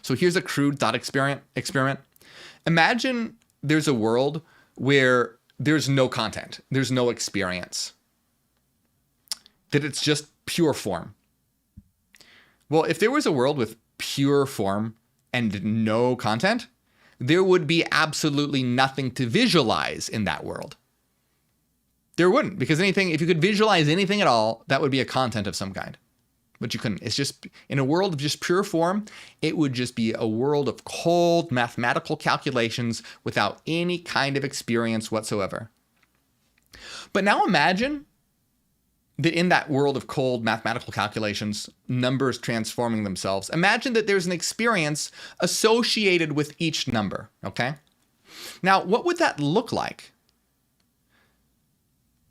So here's a crude thought experiment. Imagine there's a world where there's no content, there's no experience, that it's just pure form. Well, if there was a world with pure form and no content, there would be absolutely nothing to visualize in that world. There wouldn't, because if you could visualize anything at all, that would be a content of some kind. But you couldn't. It's just, in a world of just pure form, it would just be a world of cold mathematical calculations without any kind of experience whatsoever. But now imagine that in that world of cold mathematical calculations, numbers transforming themselves, imagine that there's an experience associated with each number, okay? Now, what would that look like?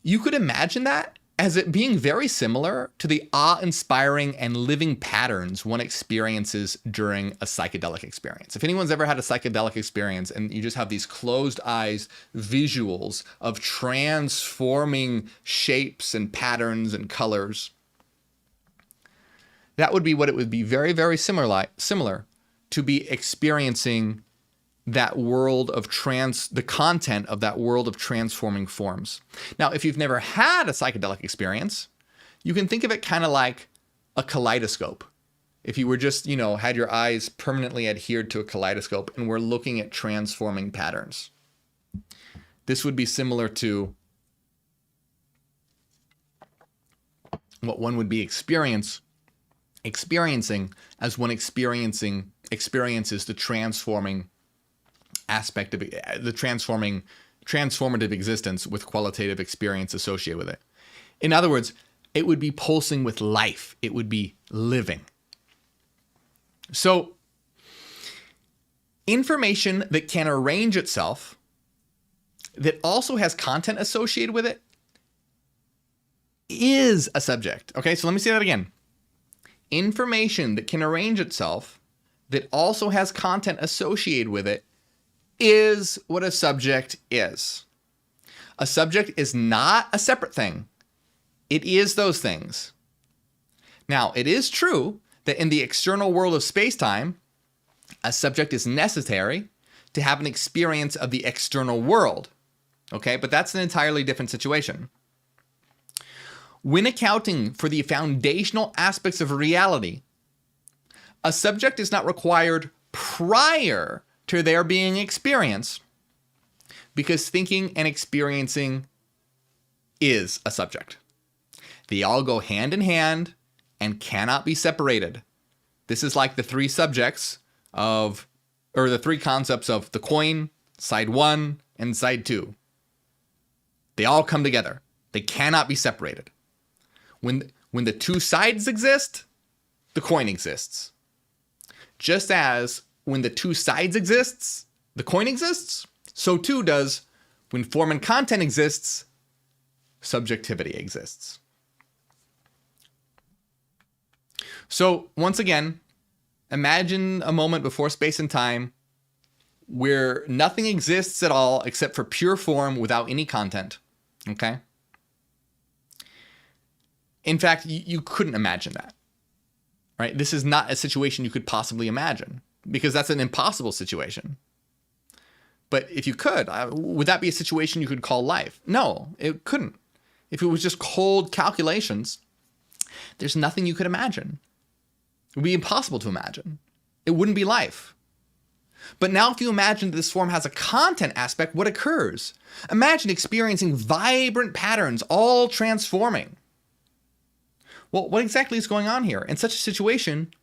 You could imagine that as it being very similar to the awe-inspiring and living patterns one experiences during a psychedelic experience. If anyone's ever had a psychedelic experience and you just have these closed eyes visuals of transforming shapes and patterns and colors, that would be what it would be very, very similar to be experiencing that world of the content of that world of transforming forms. Now, if you've never had a psychedelic experience, you can think of it kind of like a kaleidoscope. If you were just, had your eyes permanently adhered to a kaleidoscope and were looking at transforming patterns. This would be similar to what one would be experiencing as one experiences the transforming aspect of the transformative existence with qualitative experience associated with it. In other words, it would be pulsing with life. It would be living. So, information that can arrange itself, that also has content associated with it, is a subject. Okay, so let me say that again. Information that can arrange itself, that also has content associated with it, is what a subject is. A subject is not a separate thing. It is those things. Now, it is true that in the external world of space-time, a subject is necessary to have an experience of the external world. Okay, but that's an entirely different situation. When accounting for the foundational aspects of reality, a subject is not required prior to their being experienced, because thinking and experiencing is a subject. They all go hand in hand and cannot be separated. This is like the three subjects of, or the three concepts of the coin, side one and side two. They all come together. They cannot be separated. When the two sides exist, the coin exists. Just as when the two sides exists, the coin exists, so too does when form and content exists, subjectivity exists. So once again, imagine a moment before space and time where nothing exists at all except for pure form without any content. Okay? In fact, you couldn't imagine that. Right? This is not a situation you could possibly imagine, because that's an impossible situation. But if you could, would that be a situation you could call life? No, it couldn't. If it was just cold calculations, there's nothing you could imagine. It would be impossible to imagine. It wouldn't be life. But now if you imagine that this form has a content aspect, what occurs? Imagine experiencing vibrant patterns, all transforming. Well, what exactly is going on here? In such a situation,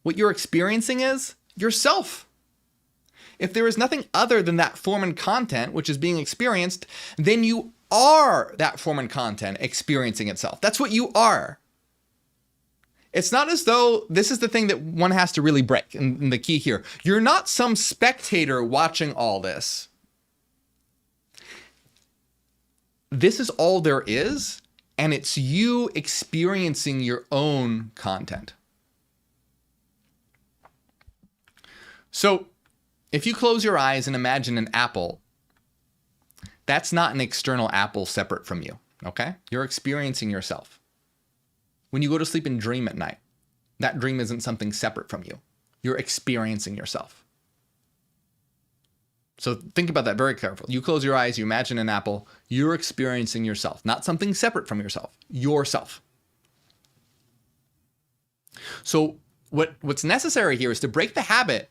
what you're experiencing is yourself. If there is nothing other than that form and content which is being experienced, then you are that form and content experiencing itself. That's what you are. It's not as though this is the thing that one has to really break, and the key here. You're not some spectator watching all this. This is all there is, and it's you experiencing your own content. So, if you close your eyes and imagine an apple, that's not an external apple separate from you, okay? You're experiencing yourself. When you go to sleep and dream at night, that dream isn't something separate from you. You're experiencing yourself. So think about that very carefully. You close your eyes, you imagine an apple, you're experiencing yourself, not something separate from yourself, yourself. So what's necessary here is to break the habit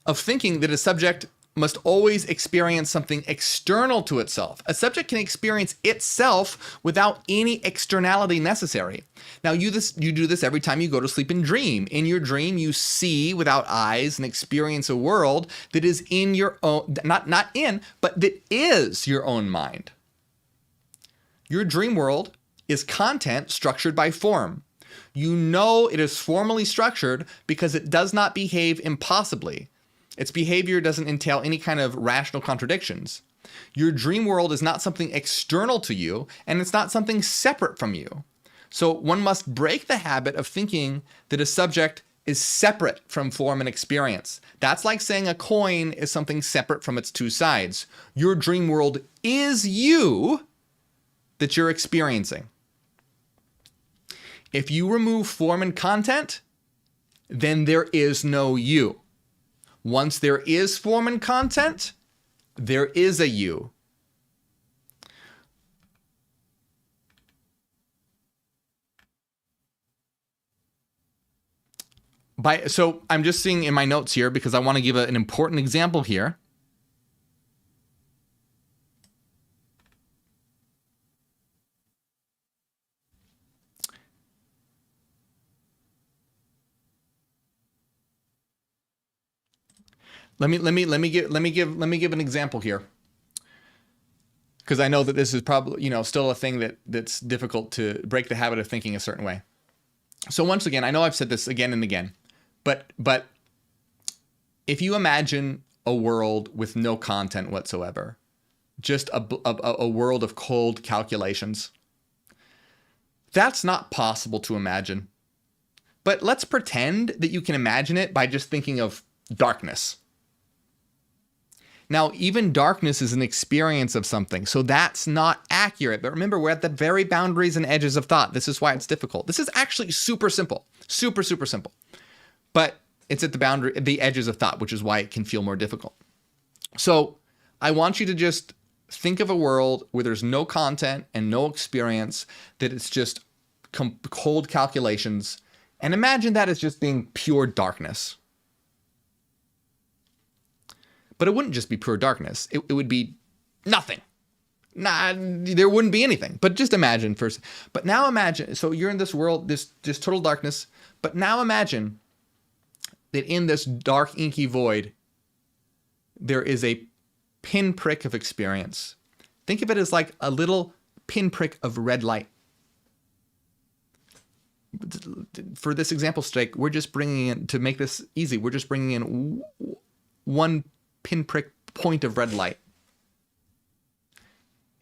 of thinking that a subject must always experience something external to itself. A subject can experience itself without any externality necessary. Now, you do this every time you go to sleep and dream. In your dream, you see without eyes and experience a world that is in your own, not in, but that is your own mind. Your dream world is content structured by form. You know it is formally structured because it does not behave impossibly. Its behavior doesn't entail any kind of rational contradictions. Your dream world is not something external to you, and it's not something separate from you. So one must break the habit of thinking that a subject is separate from form and experience. That's like saying a coin is something separate from its two sides. Your dream world is you that you're experiencing. If you remove form and content, then there is no you. Once there is form and content, there is a you. So I'm just seeing in my notes here because I want to give an important example here. Let me give an example here, because I know that this is probably still a thing that's difficult to break the habit of thinking a certain way. So once again, I know I've said this again and again, but if you imagine a world with no content whatsoever, just a world of cold calculations, that's not possible to imagine. But let's pretend that you can imagine it by just thinking of darkness. Now, even darkness is an experience of something, so that's not accurate. But remember, we're at the very boundaries and edges of thought. This is why it's difficult. This is actually super simple, super simple. But it's at the edges of thought, which is why it can feel more difficult. So I want you to just think of a world where there's no content and no experience, that it's just cold calculations, and imagine that as just being pure darkness. But it wouldn't just be pure darkness. It would be nothing. Nah, there wouldn't be anything. But just imagine first. But now imagine, so you're in this world, this total darkness. But now imagine that in this dark, inky void, there is a pinprick of experience. Think of it as like a little pinprick of red light. For this example's sake, we're just bringing in, to make this easy, we're just bringing in one pinprick point of red light.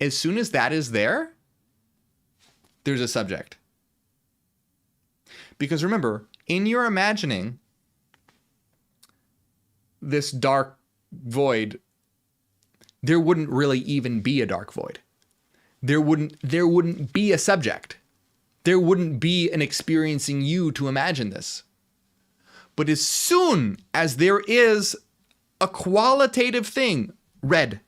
As soon as that is there, there's a subject. Because remember, in your imagining this dark void, there wouldn't really even be a dark void. There wouldn't be a subject. There wouldn't be an experiencing you to imagine this. But as soon as there is a qualitative thing, red,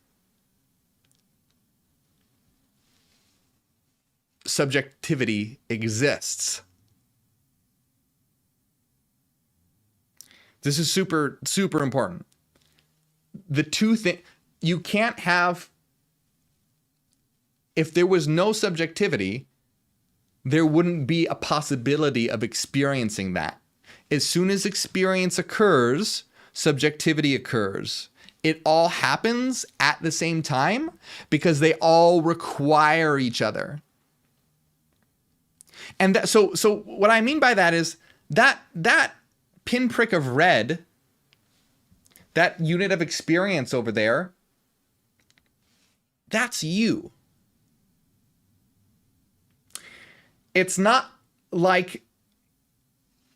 subjectivity exists. This is super, super important. The two things, you can't have, if there was no subjectivity, there wouldn't be a possibility of experiencing that. As soon as experience occurs, subjectivity occurs. It all happens at the same time because they all require each other. And that, so what I mean by that is that pinprick of red, that unit of experience over there, that's you. It's not like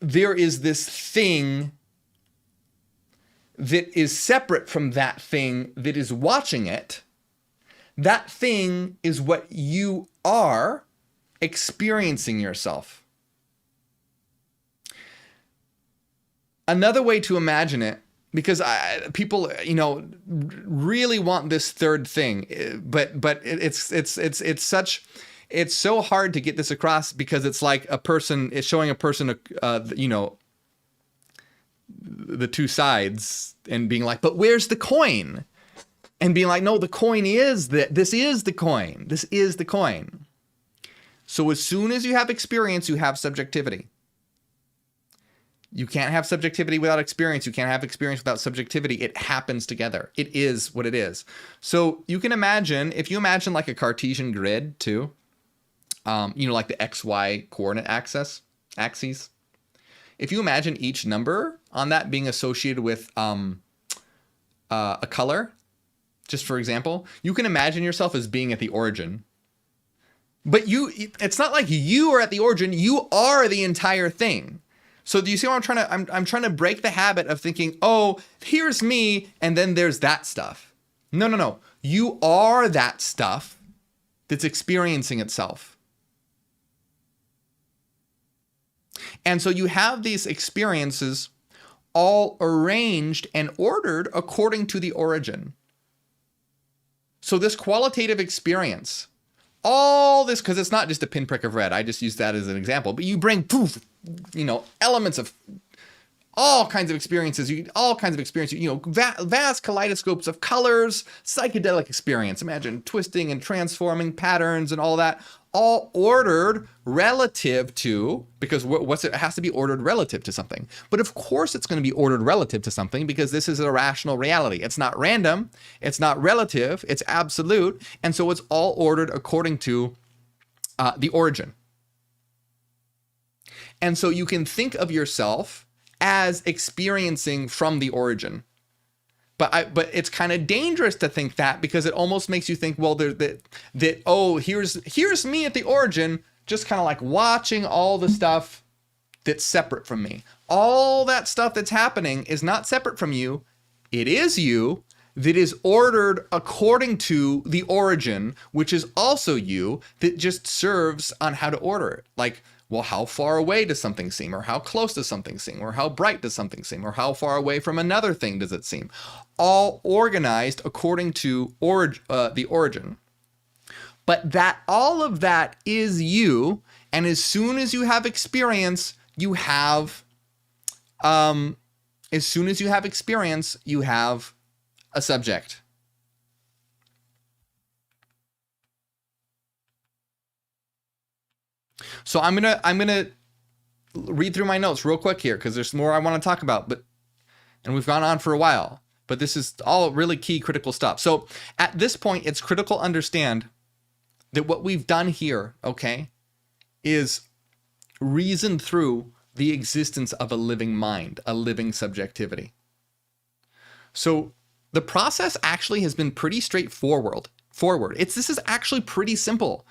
there is this thing that is separate from that thing that is watching it. That thing is what you are experiencing yourself. Another way to imagine it, because people, really want this third thing, but it's so hard to get this across because it's like it's showing a person, the two sides and being like, but where's the coin? And being like, no, the coin is this is the coin. This is the coin. So as soon as you have experience, you have subjectivity. You can't have subjectivity without experience. You can't have experience without subjectivity. It happens together. It is what it is. So you can imagine, if you imagine like a Cartesian grid too, like the XY coordinate axes. If you imagine each number on that being associated with a color, just for example, you can imagine yourself as being at the origin. But it's not like you are at the origin. You are the entire thing. So do you see what I'm trying to break the habit of thinking, oh, here's me, and then there's that stuff. No. You are that stuff that's experiencing itself. And so you have these experiences all arranged and ordered according to the origin. So this qualitative experience, all this, because it's not just a pinprick of red. I just use that as an example. But you bring, elements of all kinds of experiences. Vast kaleidoscopes of colors, psychedelic experience. Imagine twisting and transforming patterns and all that. All ordered relative to, because it has to be ordered relative to something. But of course it's going to be ordered relative to something because this is a rational reality. It's not random. It's not relative. It's absolute. And so it's all ordered according to the origin. And so you can think of yourself as experiencing from the origin. But it's kind of dangerous to think that because it almost makes you think, well, here's me at the origin, just kind of like watching all the stuff that's separate from me. All that stuff that's happening is not separate from you. It is you that is ordered according to the origin, which is also you, that just serves on how to order it. Like Well, how far away does something seem? Or how close does something seem? Or how bright does something seem? Or how far away from another thing does it seem? All organized according to the origin. But that all of that is you, and as soon as you have experience, you have a subject. So I'm gonna read through my notes real quick here because there's more I want to talk about, and we've gone on for a while, but this is all really key critical stuff. So at this point, it's critical to understand that what we've done here, okay, is reason through the existence of a living mind, a living subjectivity. So the process actually has been pretty straightforward. This is actually pretty simple.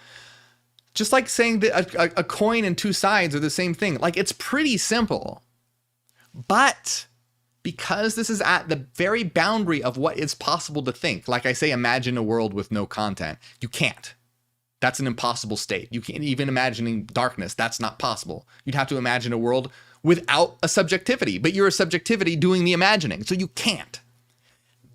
Just like saying that a coin and two sides are the same thing. Like, it's pretty simple. But because this is at the very boundary of what is possible to think, like I say, imagine a world with no content. You can't. That's an impossible state. You can't even imagining darkness. That's not possible. You'd have to imagine a world without a subjectivity, but you're a subjectivity doing the imagining. So you can't.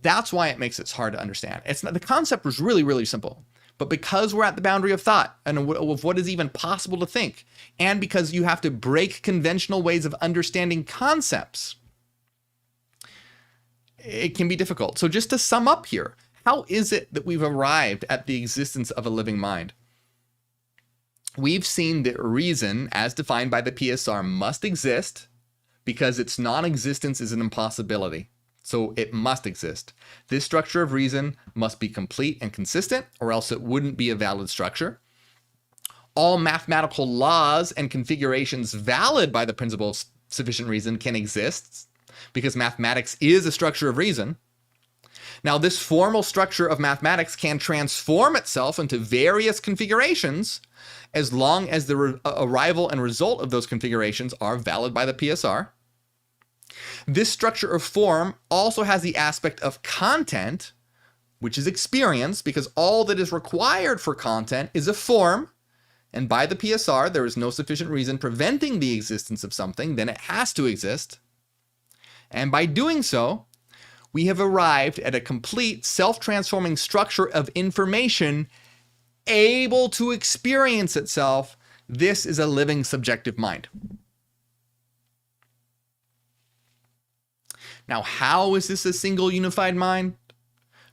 That's why it makes it hard to understand. It's not, the concept was really, really simple. But because we're at the boundary of thought and of what is even possible to think, and because you have to break conventional ways of understanding concepts, it can be difficult. So just to sum up here, how is it that we've arrived at the existence of a living mind? We've seen that reason, as defined by the PSR, must exist because its non-existence is an impossibility. So it must exist. This structure of reason must be complete and consistent, or else it wouldn't be a valid structure. All mathematical laws and configurations valid by the principle of sufficient reason can exist, because mathematics is a structure of reason. Now, this formal structure of mathematics can transform itself into various configurations as long as the arrival and result of those configurations are valid by the PSR. This structure of form also has the aspect of content, which is experience, because all that is required for content is a form, and by the PSR, there is no sufficient reason preventing the existence of something, then it has to exist. And by doing so, we have arrived at a complete self-transforming structure of information able to experience itself. This is a living subjective mind. Now, how is this a single unified mind?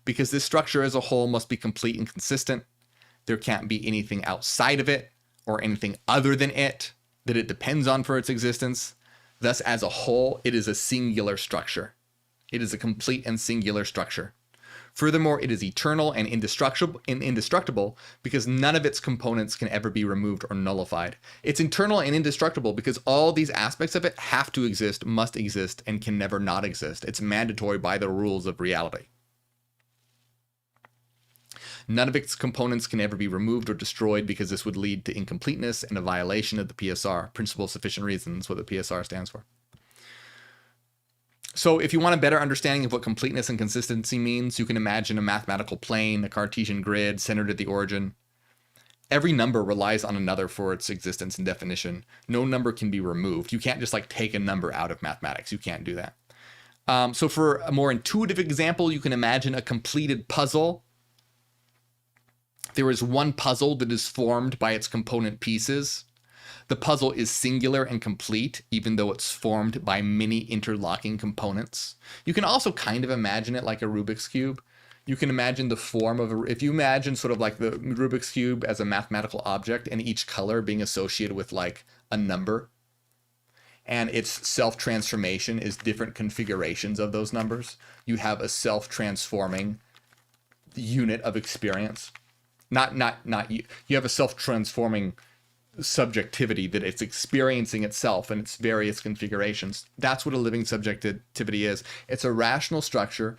Because this structure as a whole must be complete and consistent. There can't be anything outside of it or anything other than it that it depends on for its existence. Thus, as a whole, it is a singular structure. It is a complete and singular structure. Furthermore, it is eternal and indestructible because none of its components can ever be removed or nullified. It's internal and indestructible because all these aspects of it have to exist, must exist, and can never not exist. It's mandatory by the rules of reality. None of its components can ever be removed or destroyed because this would lead to incompleteness and a violation of the PSR, principle of sufficient reason. That's what the PSR stands for. So if you want a better understanding of what completeness and consistency means, you can imagine a mathematical plane, a Cartesian grid centered at the origin. Every number relies on another for its existence and definition. No number can be removed. You can't just like take a number out of mathematics. You can't do that. So for a more intuitive example, you can imagine a completed puzzle. There is one puzzle that is formed by its component pieces. The puzzle is singular and complete, even though it's formed by many interlocking components. You can also kind of imagine it like a Rubik's Cube. You can imagine the form of if you imagine sort of like the Rubik's Cube as a mathematical object and each color being associated with like a number, and its self-transformation is different configurations of those numbers. You have a self-transforming unit of experience. Not you. You have a self-transforming subjectivity that it's experiencing itself in its various configurations. That's what a living subjectivity is. It's a rational structure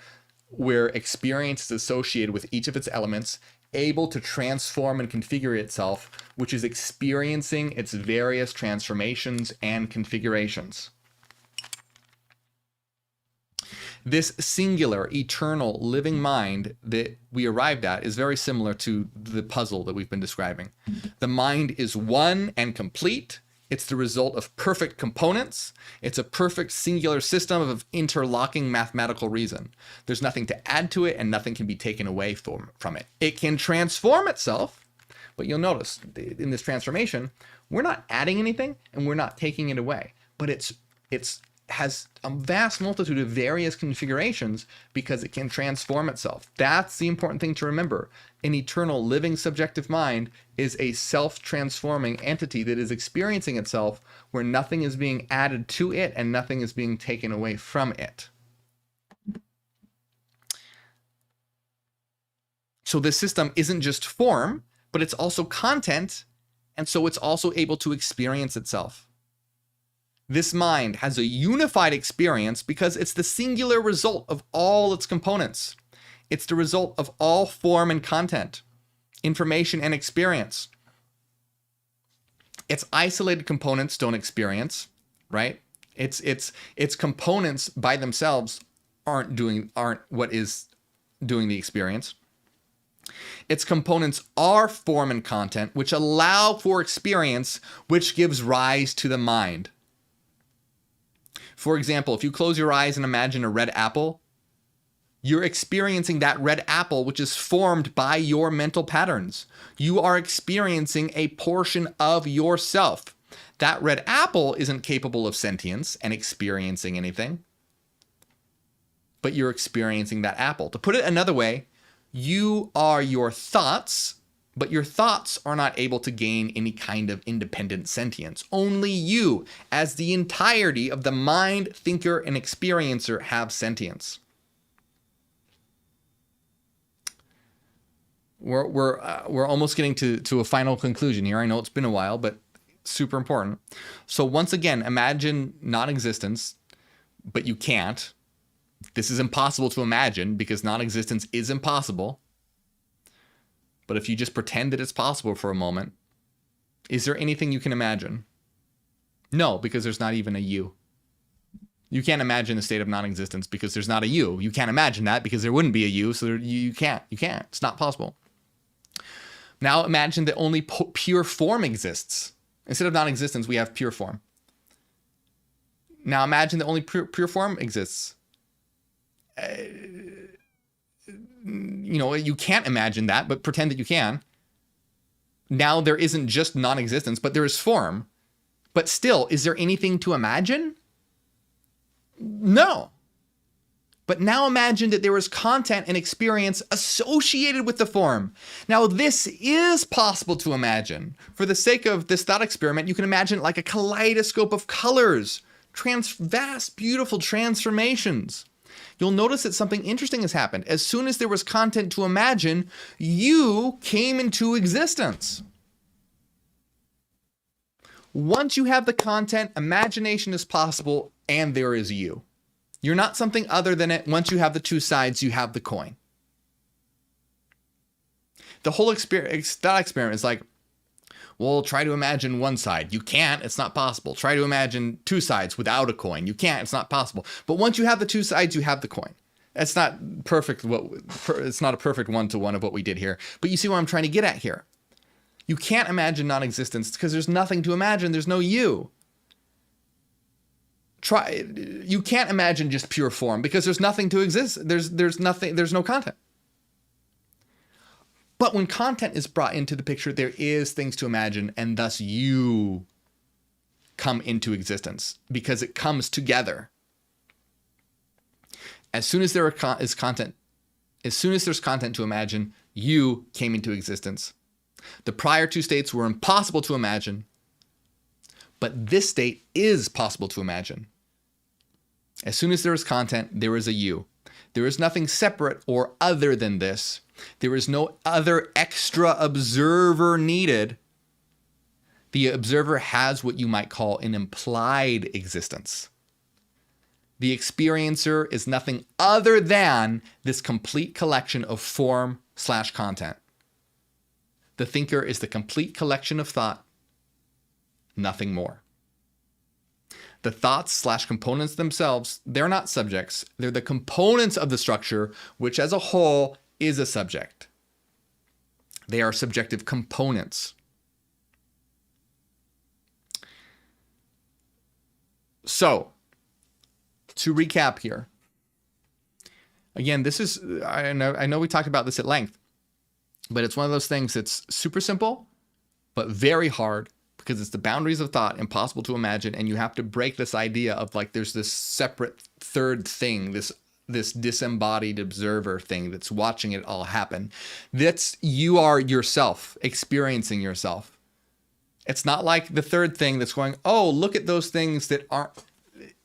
where experience is associated with each of its elements, able to transform and configure itself, which is experiencing its various transformations and configurations. This singular, eternal, living mind that we arrived at is very similar to the puzzle that we've been describing. The mind is one and complete, It's the result of perfect components. It's a perfect singular system of interlocking mathematical reason. There's nothing to add to it and nothing can be taken away from it. It can transform itself, but you'll notice in this transformation, we're not adding anything and we're not taking it away, but it has a vast multitude of various configurations because it can transform itself. That's the important thing to remember. An eternal living subjective mind is a self-transforming entity that is experiencing itself where nothing is being added to it and nothing is being taken away from it. So this system isn't just form, but it's also content, and so it's also able to experience itself. This mind has a unified experience because it's the singular result of all its components. It's the result of all form and content, information and experience. Its isolated components don't experience, right? Its components by themselves aren't what is doing the experience. Its components are form and content, which allow for experience, which gives rise to the mind. For example, if you close your eyes and imagine a red apple, you're experiencing that red apple, which is formed by your mental patterns. You are experiencing a portion of yourself. That red apple isn't capable of sentience and experiencing anything, but you're experiencing that apple. To put it another way, you are your thoughts, but your thoughts are not able to gain any kind of independent sentience. Only you, as the entirety of the mind, thinker, and experiencer, have sentience. We're almost getting to a final conclusion here. I know it's been a while, but super important. So once again, imagine non-existence, but you can't. This is impossible to imagine because non-existence is impossible. But if you just pretend that it's possible for a moment, is there anything you can imagine? No, because there's not even a you. You can't imagine the state of non-existence because there's not a you. You can't imagine that because there wouldn't be a you, so you can't. You can't. It's not possible. Now imagine that only pure form exists. Instead of non-existence, we have pure form. Now imagine that only pure form exists. You can't imagine that, but pretend that you can. Now there isn't just non-existence, but there is form. But still, is there anything to imagine? No. But now imagine that there is content and experience associated with the form. Now this is possible to imagine. For the sake of this thought experiment, you can imagine it like a kaleidoscope of colors, vast, beautiful transformations. You'll notice that something interesting has happened. As soon as there was content to imagine, you came into existence. Once you have the content, imagination is possible, and there is you. You're not something other than it. Once you have the two sides, you have the coin. The whole thought experiment is like, well, try to imagine one side. You can't. It's not possible. Try to imagine two sides without a coin. You can't. It's not possible. But once you have the two sides, you have the coin. It's not perfect. It's not a perfect one-to-one of what we did here. But you see what I'm trying to get at here. You can't imagine non-existence because there's nothing to imagine. There's no you. You can't imagine just pure form because there's nothing to exist. There's nothing. There's no content. But when content is brought into the picture, there is things to imagine, and thus you come into existence because it comes together. As soon as there is content, as soon as there's content to imagine, you came into existence. The prior two states were impossible to imagine, but this state is possible to imagine. As soon as there is content, there is a you. There is nothing separate or other than this. There is no other extra observer needed. The observer has what you might call an implied existence. The experiencer is nothing other than this complete collection of form/content. The thinker is the complete collection of thought, nothing more. The thoughts/components themselves, they're not subjects. They're the components of the structure, which as a whole is a subject. They are subjective components. So, to recap here, again, this is, I know we talked about this at length, but it's one of those things that's super simple, but very hard because it's the boundaries of thought, impossible to imagine. And you have to break this idea of like, there's this separate third thing, this disembodied observer thing that's watching it all happen. That's, you are yourself experiencing yourself. It's not like the third thing that's going, oh, look at those things that aren't,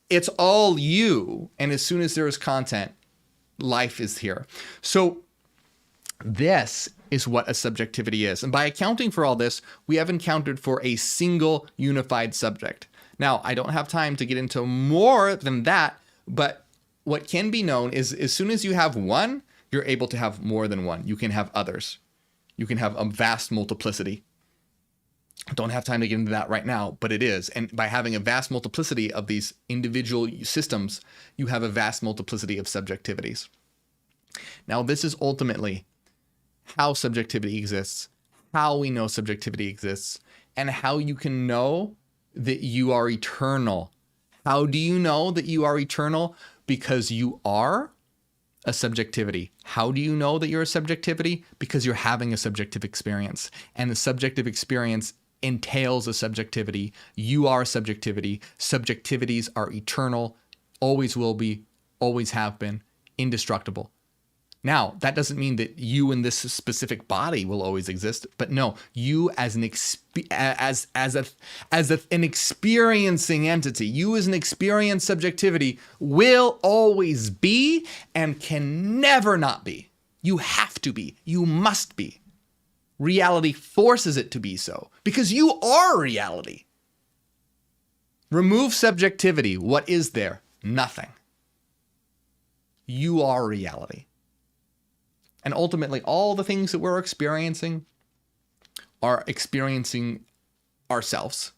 it's all you. And as soon as there is content, life is here. So this is what a subjectivity is. And by accounting for all this, we have accounted for a single unified subject. Now, I don't have time to get into more than that, but what can be known is as soon as you have one, you're able to have more than one. You can have others. You can have a vast multiplicity. I don't have time to get into that right now, but it is. And by having a vast multiplicity of these individual systems, you have a vast multiplicity of subjectivities. Now, this is ultimately how subjectivity exists, how we know subjectivity exists, and how you can know that you are eternal. How do you know that you are eternal? Because you are a subjectivity. How do you know that you're a subjectivity? Because you're having a subjective experience. And the subjective experience entails a subjectivity. You are a subjectivity. Subjectivities are eternal, always will be, always have been, indestructible. Now, that doesn't mean that you in this specific body will always exist, but no, you as an an experiencing entity, you as an experienced subjectivity will always be and can never not be. You have to be. You must be. Reality forces it to be so because you are reality. Remove subjectivity. What is there? Nothing. You are reality. And ultimately, all the things that we're experiencing are experiencing ourselves.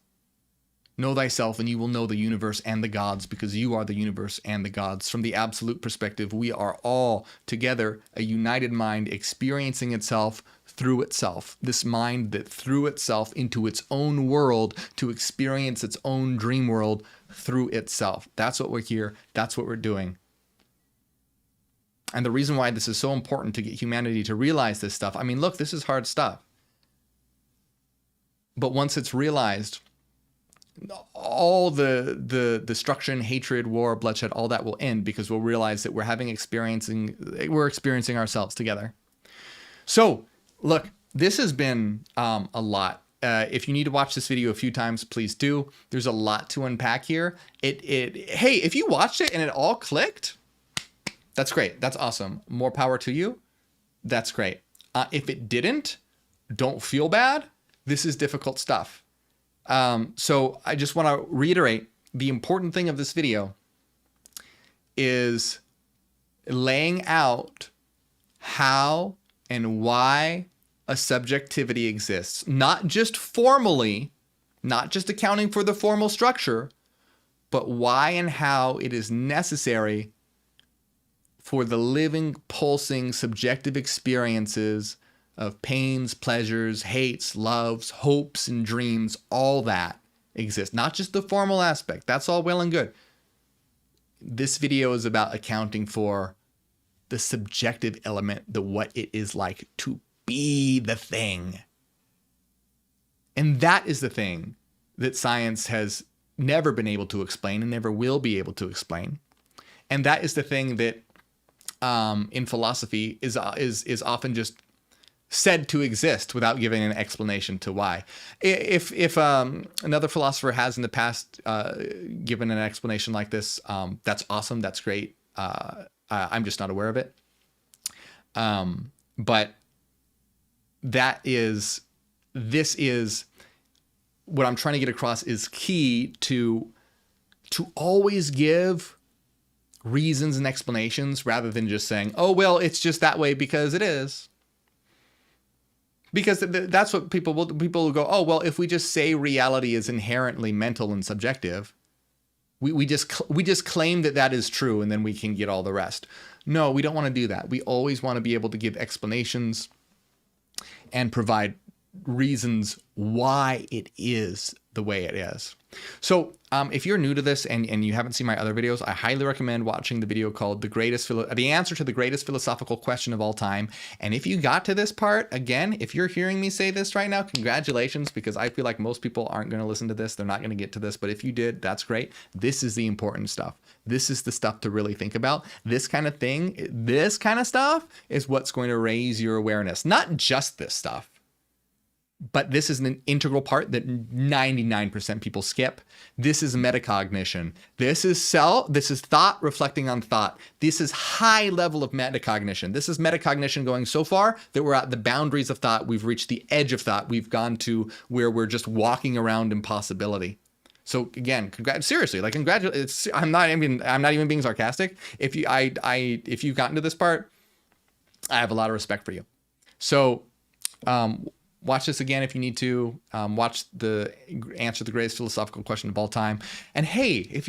Know thyself and you will know the universe and the gods because you are the universe and the gods. From the absolute perspective, we are all together a united mind experiencing itself through itself. This mind that threw itself into its own world to experience its own dream world through itself. That's what we're here. That's what we're doing. And the reason why this is so important to get humanity to realize this stuff, I mean, look, this is hard stuff. But once it's realized, all the destruction, hatred, war, bloodshed, all that will end because we'll realize that we're experiencing ourselves together. So, look, this has been a lot. If you need to watch this video a few times, please do. There's a lot to unpack here. Hey, if you watched it and it all clicked, that's great. That's awesome. More power to you. That's great. If it didn't, don't feel bad. This is difficult stuff. So I just want to reiterate the important thing of this video is laying out how and why a subjectivity exists. Not just formally, not just accounting for the formal structure, but why and how it is necessary for the living, pulsing, subjective experiences of pains, pleasures, hates, loves, hopes, and dreams, all that exists. Not just the formal aspect. That's all well and good. This video is about accounting for the subjective element, the what it is like to be the thing. And that is the thing that science has never been able to explain and never will be able to explain. And that is the thing that in philosophy is often just said to exist without giving an explanation to why. If another philosopher has in the past given an explanation like this, that's awesome. That's great. I'm just not aware of it. But this is what I'm trying to get across is key to always give reasons and explanations rather than just saying, oh, well, it's just that way because it is. Because that's what people will go, oh, well, if we just say reality is inherently mental and subjective, we just claim that is true and then we can get all the rest. No, we don't want to do that. We always want to be able to give explanations and provide reasons why it is the way it is. So if you're new to this and you haven't seen my other videos, I highly recommend watching the video called The Answer to the Greatest Philosophical Question of All Time. And if you got to this part, again, if you're hearing me say this right now, congratulations, because I feel like most people aren't going to listen to this. They're not going to get to this. But if you did, that's great. This is the important stuff. This is the stuff to really think about. This kind of thing, this kind of stuff is what's going to raise your awareness. Not just this stuff, but this is an integral part that 99% people skip. This is metacognition. This is thought reflecting on thought. This is high level of metacognition. This is metacognition going so far that we're at the boundaries of thought. We've reached the edge of thought. We've gone to where we're just walking around impossibility. So again, seriously, like congratulations. I'm not even being sarcastic. If you've gotten to this part, I have a lot of respect for you. So, watch this again if you need to. Watch the Answer to the Greatest Philosophical Question of All Time. And hey, if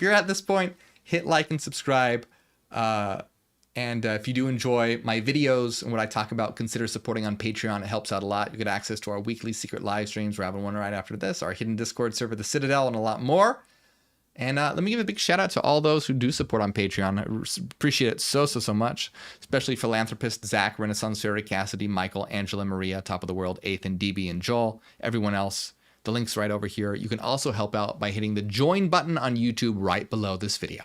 you're at this point, hit like and subscribe. And if you do enjoy my videos and what I talk about, consider supporting on Patreon. It helps out a lot. You get access to our weekly secret live streams. We're having one right after this, our hidden Discord server, the Citadel, and a lot more. And let me give a big shout out to all those who do support on Patreon. I appreciate it so much, especially philanthropist Zach, Renaissance Fairy, Cassidy, Michael, Angela, Maria, Top of the World, Ethan, DB, and Joel, everyone else. The link's right over here. You can also help out by hitting the join button on YouTube right below this video.